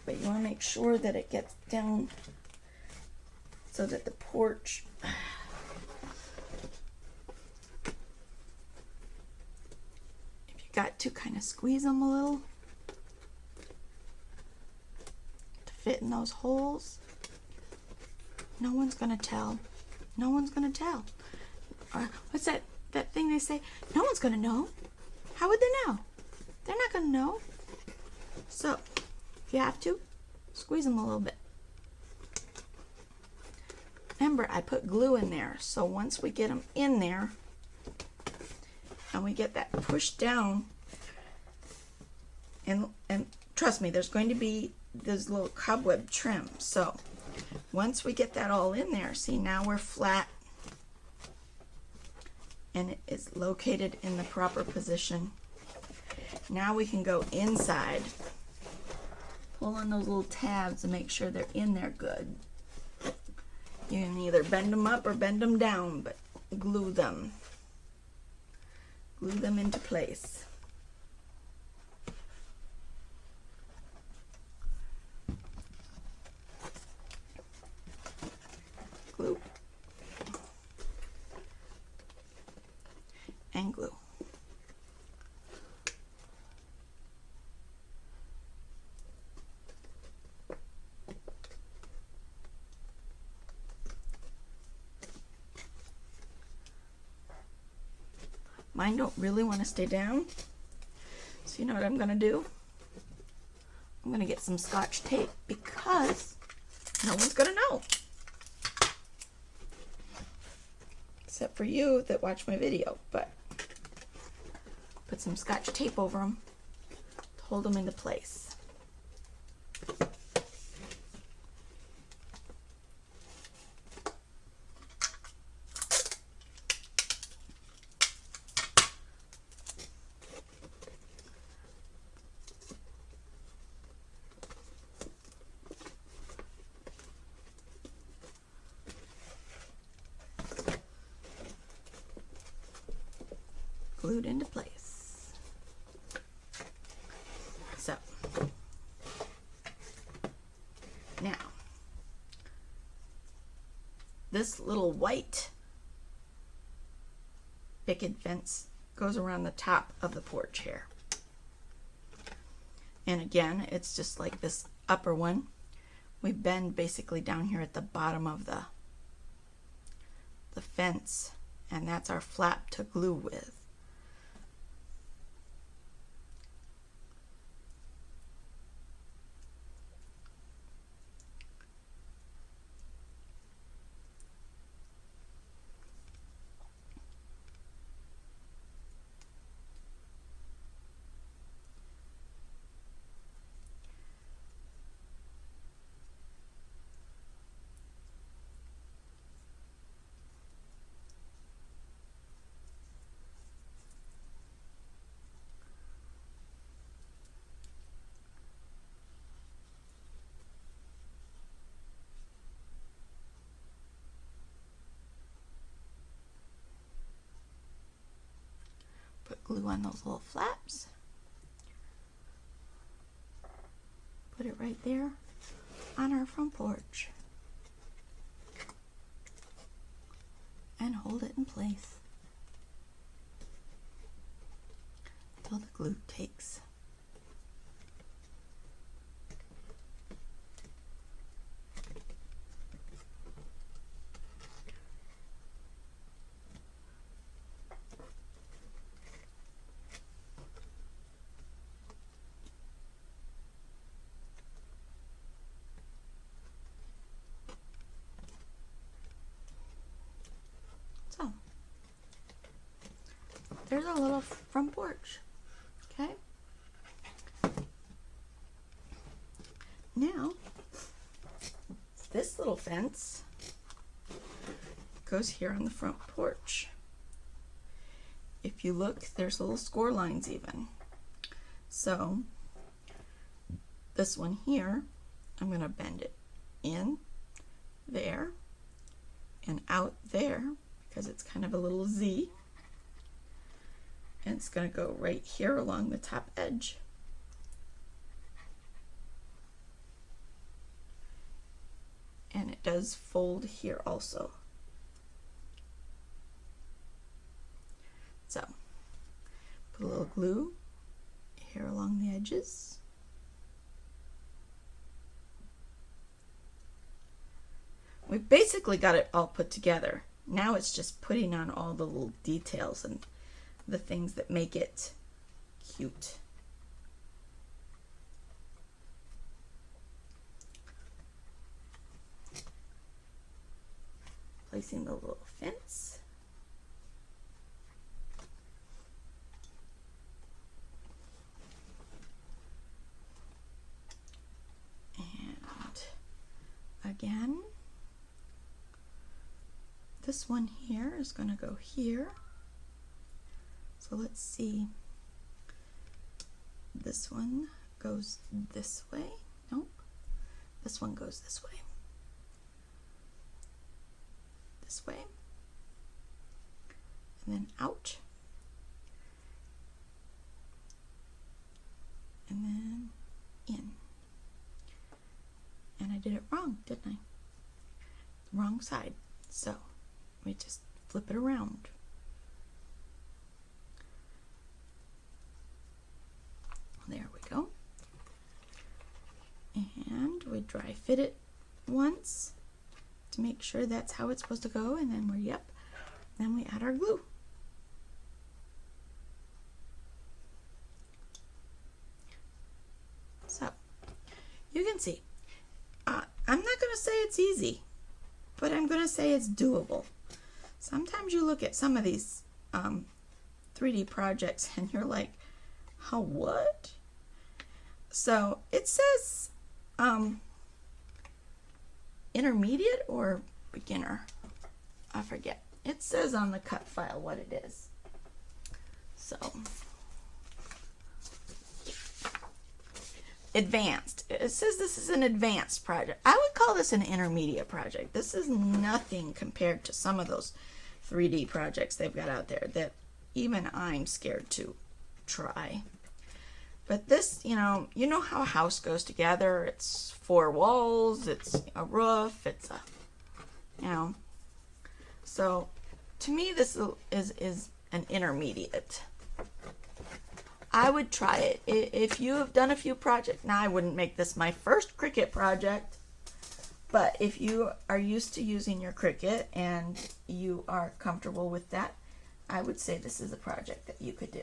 but you want to make sure that it gets down so that the porch, if you got to kind of squeeze them a little to fit in those holes, no one's going to tell. No one's going to tell. Or what's that thing they say? No one's going to know. How would they know? They're not going to know. So If you have to, squeeze them a little bit. Remember, I put glue in there, so once we get them in there and we get that pushed down, and trust me, there's going to be this little cobweb trim. So once we get that all in there, see, now we're flat and it is located in the proper position. Now we can go inside, pull on those little tabs and make sure they're in there good. You can either bend them up or bend them down, but glue them. Glue them into place. Glue. And glue. Mine don't really want to stay down, so you know what I'm going to do? I'm going to get some Scotch tape because no one's going to know. Except for you that watch my video, but put some Scotch tape over them to hold them into place. Glued into place. So now this little white picket fence goes around the top of the porch here, and again it's just like this upper one. We bend basically down here at the bottom of the fence, and that's our flap to glue with. Put glue on those little flaps. Put it right there on our front porch. And hold it in place until the glue takes. So there's a little front porch. Okay. Now this little fence goes here on the front porch. If you look, there's little score lines even. So this one here, I'm going to bend it in there and out there because it's kind of a little Z. And it's going to go right here along the top edge. And it does fold here also. So, put a little glue here along the edges. We've basically got it all put together. Now it's just putting on all the little details and the things that make it cute. placing the little fence. And again, this one here is going to go here. So let's see. This one goes this way. Nope. This one goes this way. This way. And then out. And then in. And I did it wrong, didn't I? Wrong side. So we just flip it around. There we go. And we dry fit it once to make sure that's how it's supposed to go, and then then we add our glue. So you can see, I'm not going to say it's easy, but I'm going to say it's doable. Sometimes you look at some of these 3D projects and you're like, how, what? So it says intermediate or beginner. I forget. It says on the cut file what it is. So advanced. It says this is an advanced project. I would call this an intermediate project. This is nothing compared to some of those 3D projects they've got out there that even I'm scared to try. But this, you know how a house goes together. It's 4 walls, it's a roof, it's a, So to me, this is an intermediate. I would try it. If you have done a few projects, now I wouldn't make this my first Cricut project, but if you are used to using your Cricut and you are comfortable with that, I would say this is a project that you could do.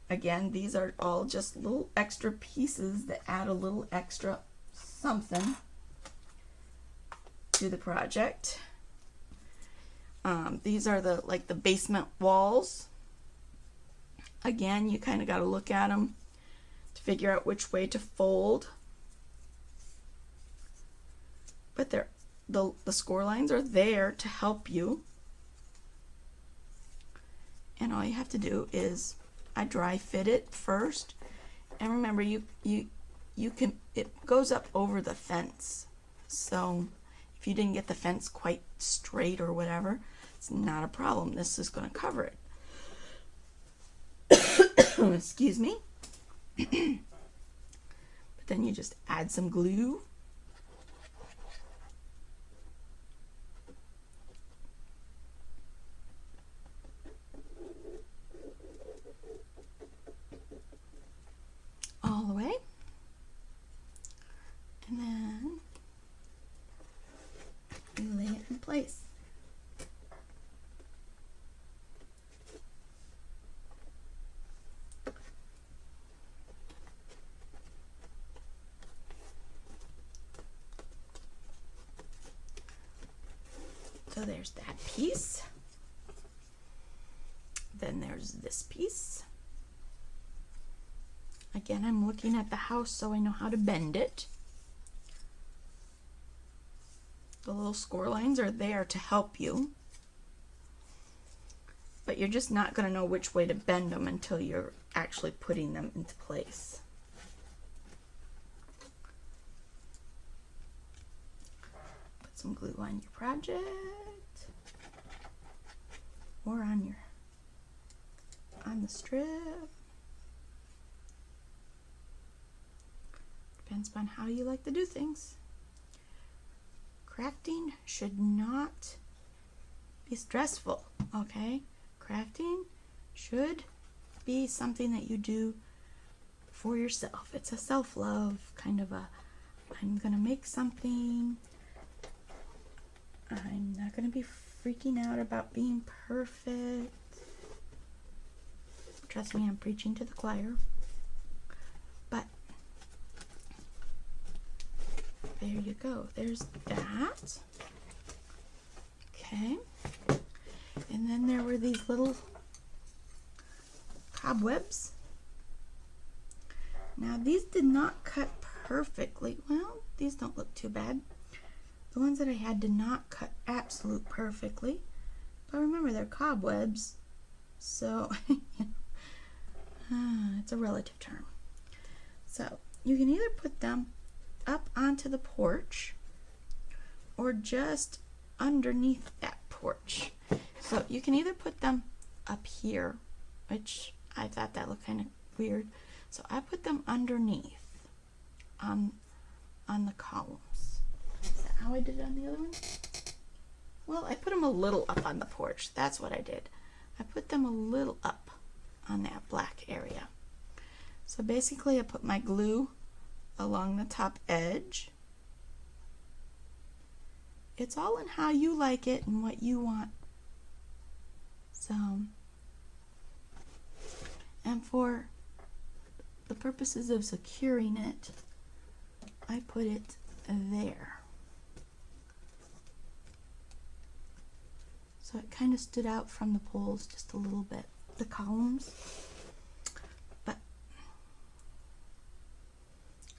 Again, these are all just little extra pieces that add a little extra something to the project. These are the basement walls. Again, you kind of got to look at them to figure out which way to fold. But the score lines are there to help you. And all you have to do is I dry fit it first. And remember, you can, it goes up over the fence. So if you didn't get the fence quite straight or whatever, it's not a problem. This is going to cover it. Excuse me. But then you just add some glue. All the way. And then you lay it in place. So there's that piece. Then there's this piece. Again, I'm looking at the house so I know how to bend it. The little score lines are there to help you. But you're just not going to know which way to bend them until you're actually putting them into place. Put some glue on your project. Or on the strip. Depends on how you like to do things. Crafting should not be stressful, okay? Crafting should be something that you do for yourself. It's a self-love kind of a, I'm gonna make something. I'm not gonna be freaking out about being perfect. Trust me, I'm preaching to the choir. But it go? There's that. Okay. And then there were these little cobwebs. Now these did not cut perfectly. Well, these don't look too bad. The ones that I had did not cut absolute perfectly. But remember, they're cobwebs. So, it's a relative term. So, you can either put them up onto the porch or just underneath that porch. So, you can either put them up here, which I thought that looked kind of weird. So, I put them underneath on the columns. Is that how I did it on the other one? Well, I put them a little up on the porch. That's what I did. I put them a little up on that black area. So basically I put my glue along the top edge. It's all in how you like it and what you want. So, and for the purposes of securing it, I put it there. So it kind of stood out from the poles just a little bit, the columns. But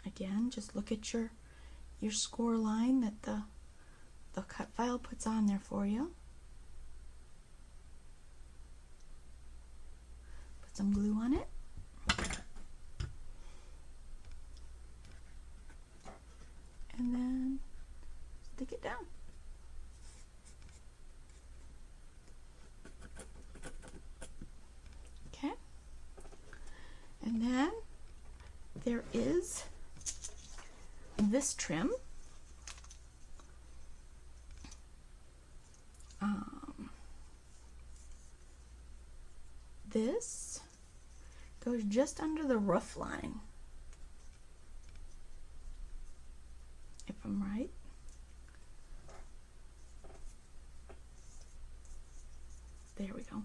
again, just look at your score line that the cut file puts on there for you. Put some glue on it. And then stick it down. Okay. And then there is this trim. This goes just under the roof line, if I'm right. There we go.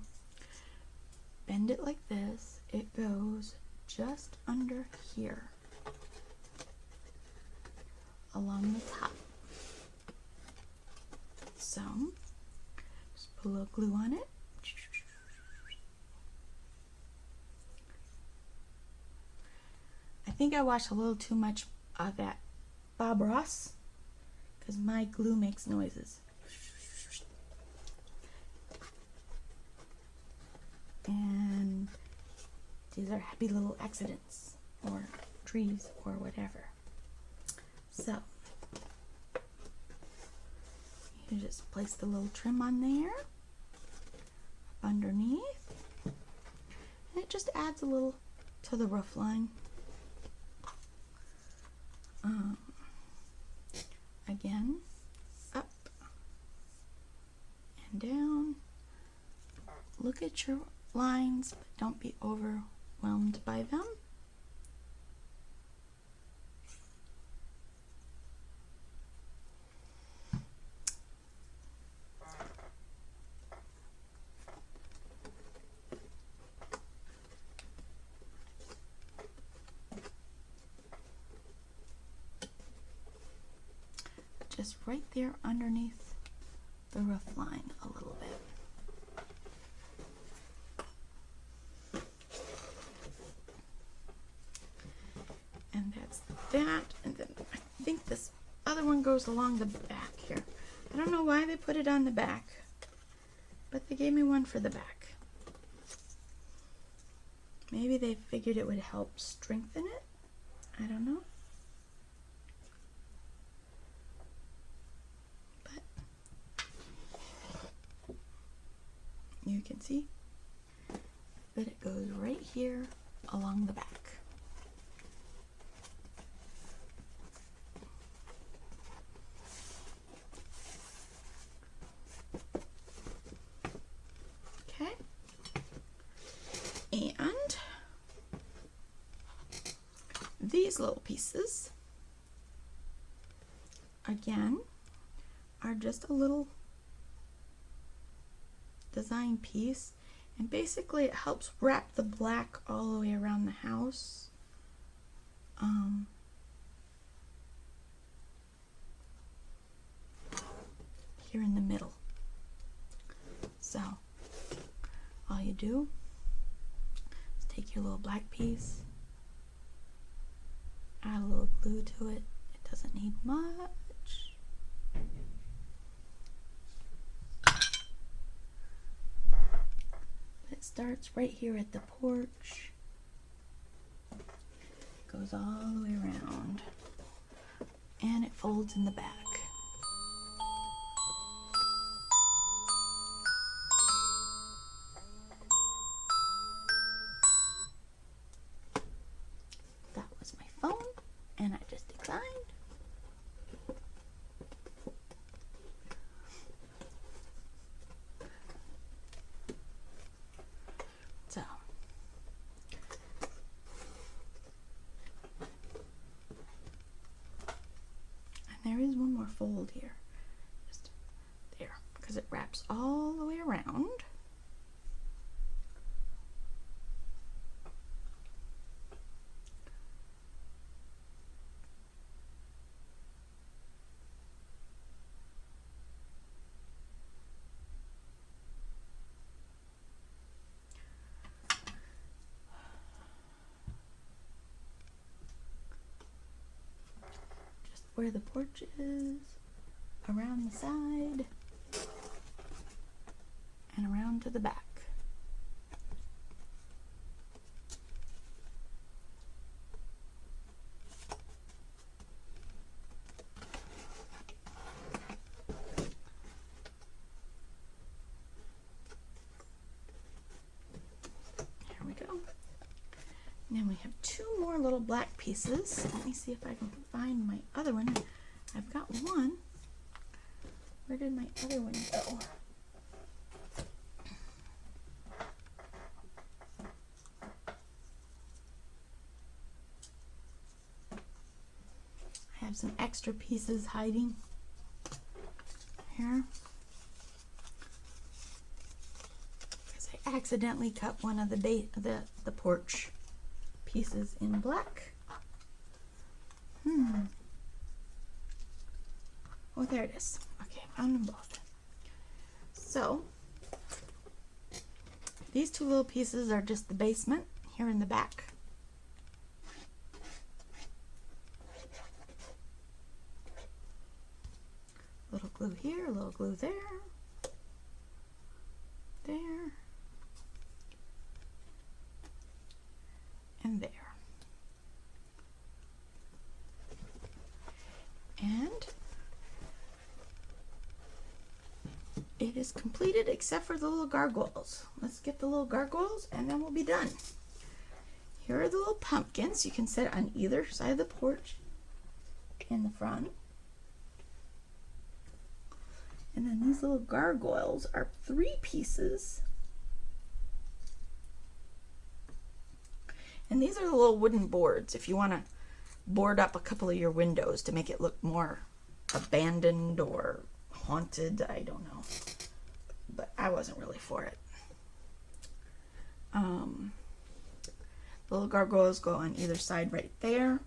Bend it like this. It goes just under here, along the top. So, just put a little glue on it. I think I watched a little too much of that Bob Ross, because my glue makes noises. And these are happy little accidents, or trees, or whatever. So, you just place the little trim on there, up underneath, and it just adds a little to the roof line. Again, up and down. Look at your lines, but don't be overwhelmed by them. Just right there underneath the roof line a little bit. And that's that. And then I think this other one goes along the back here. I don't know why they put it on the back, but they gave me one for the back. Maybe they figured it would help strengthen it. I don't know. You can see that it goes right here along the back. Okay. And these little pieces, again, are just a little design piece, and basically it helps wrap the black all the way around the house. here in the middle. So all you do is take your little black piece, add a little glue to it. It doesn't need much. But it starts right here at the porch, goes all the way around, and it folds in the back. That was my phone, and I just declined. So, and there is one more fold here, just there, because it wraps all the way around. Where the porch is, around the side, and around to the back. Here we go. And then we have two more little black pieces. Let me see if I can find my other one. I've got one. Where did my other one go? I have some extra pieces hiding here, because I accidentally cut one of the porch pieces in black. Oh, there it is. Okay, I found them both. So these two little pieces are just the basement here in the back. A little glue here, a little glue there, there, and there. And it is completed except for the little gargoyles. Let's get the little gargoyles and then we'll be done. Here are the little pumpkins you can set on either side of the porch in the front. And then these little gargoyles are 3 pieces. And these are the little wooden boards if you want to board up a couple of your windows to make it look more abandoned or haunted. I don't know, but I wasn't really for it. The little gargoyles go on either side right there.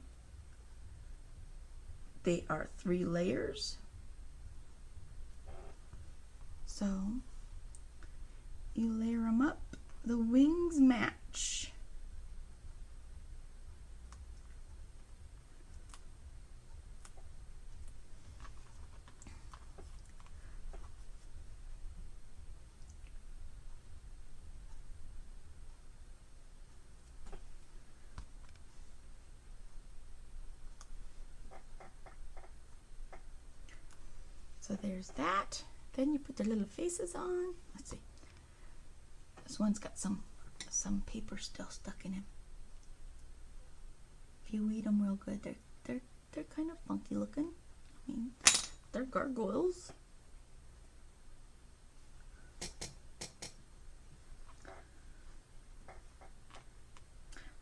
They are 3 layers. So you layer them up. The wings match. So there's that. Then you put the little faces on. Let's see. This one's got some paper still stuck in him. If you weed them real good, they're kind of funky looking. I mean, they're gargoyles.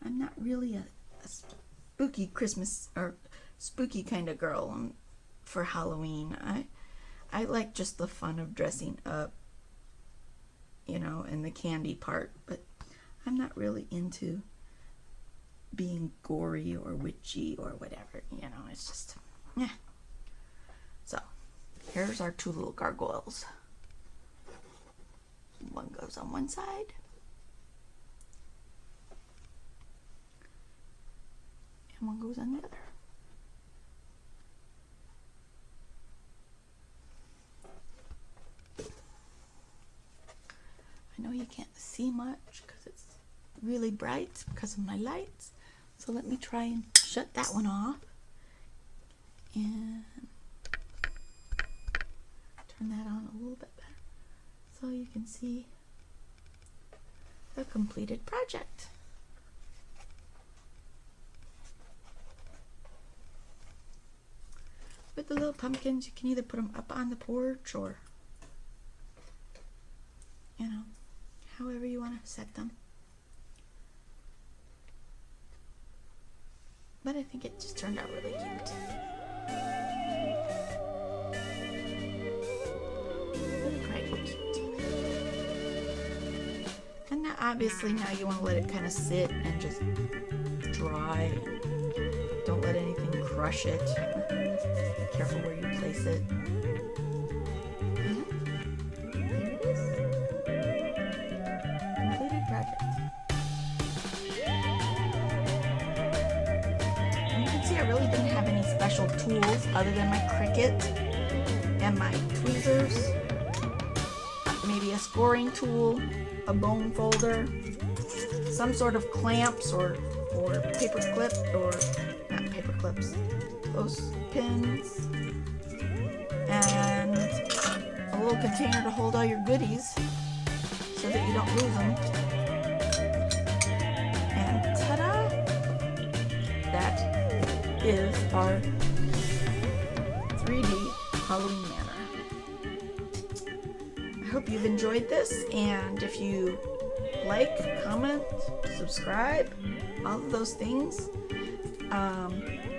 I'm not really a spooky Christmas or spooky kind of girl for Halloween. I like just the fun of dressing up, you know, and the candy part, but I'm not really into being gory or witchy or whatever, you know, it's just, yeah. So, Here's our two little gargoyles. One goes on one side. And one goes on the other. I know you can't see much because it's really bright because of my lights. So let me try and shut that one off. And turn that on a little bit better so you can see the completed project. With the little pumpkins, you can either put them up on the porch or, you know, however you want to set them. But I think it just turned out really cute. And now obviously now you want to let it kind of sit and just dry. Don't let anything crush it. Be careful where you place it. And there it is. Completed project. And you can see I really didn't have any special tools other than my Cricut and my tweezers. Maybe a scoring tool, a bone folder, some sort of clamps or paper clip, or not paper clips, those pins, and a little container to hold all your goodies so that you don't lose them. And ta-da! That is our 3D Halloween Manor. I hope you've enjoyed this, and if you like, comment, subscribe, all of those things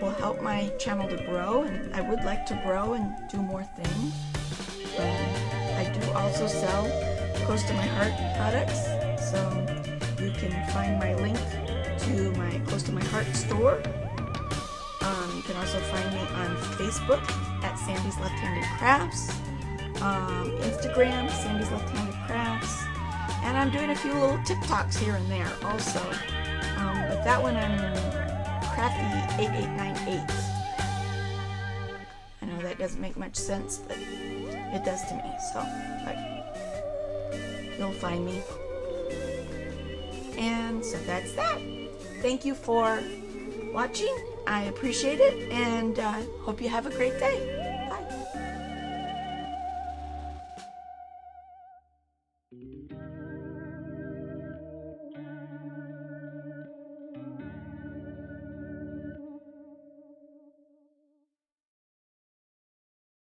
will help my channel to grow, and I would like to grow and do more things. I do also sell Close to My Heart products, so you can find my link to my Close to My Heart store. You can also find me on Facebook at Sandy's Left-Handed Crafts, Instagram, Sandy's Left-Handed Crafts, and I'm doing a few little TikToks here and there also. But that one I'm Crafty 8898. I know that doesn't make much sense, but it does to me, so you'll find me. And so that's that. Thank you for watching. I appreciate it, and hope you have a great day.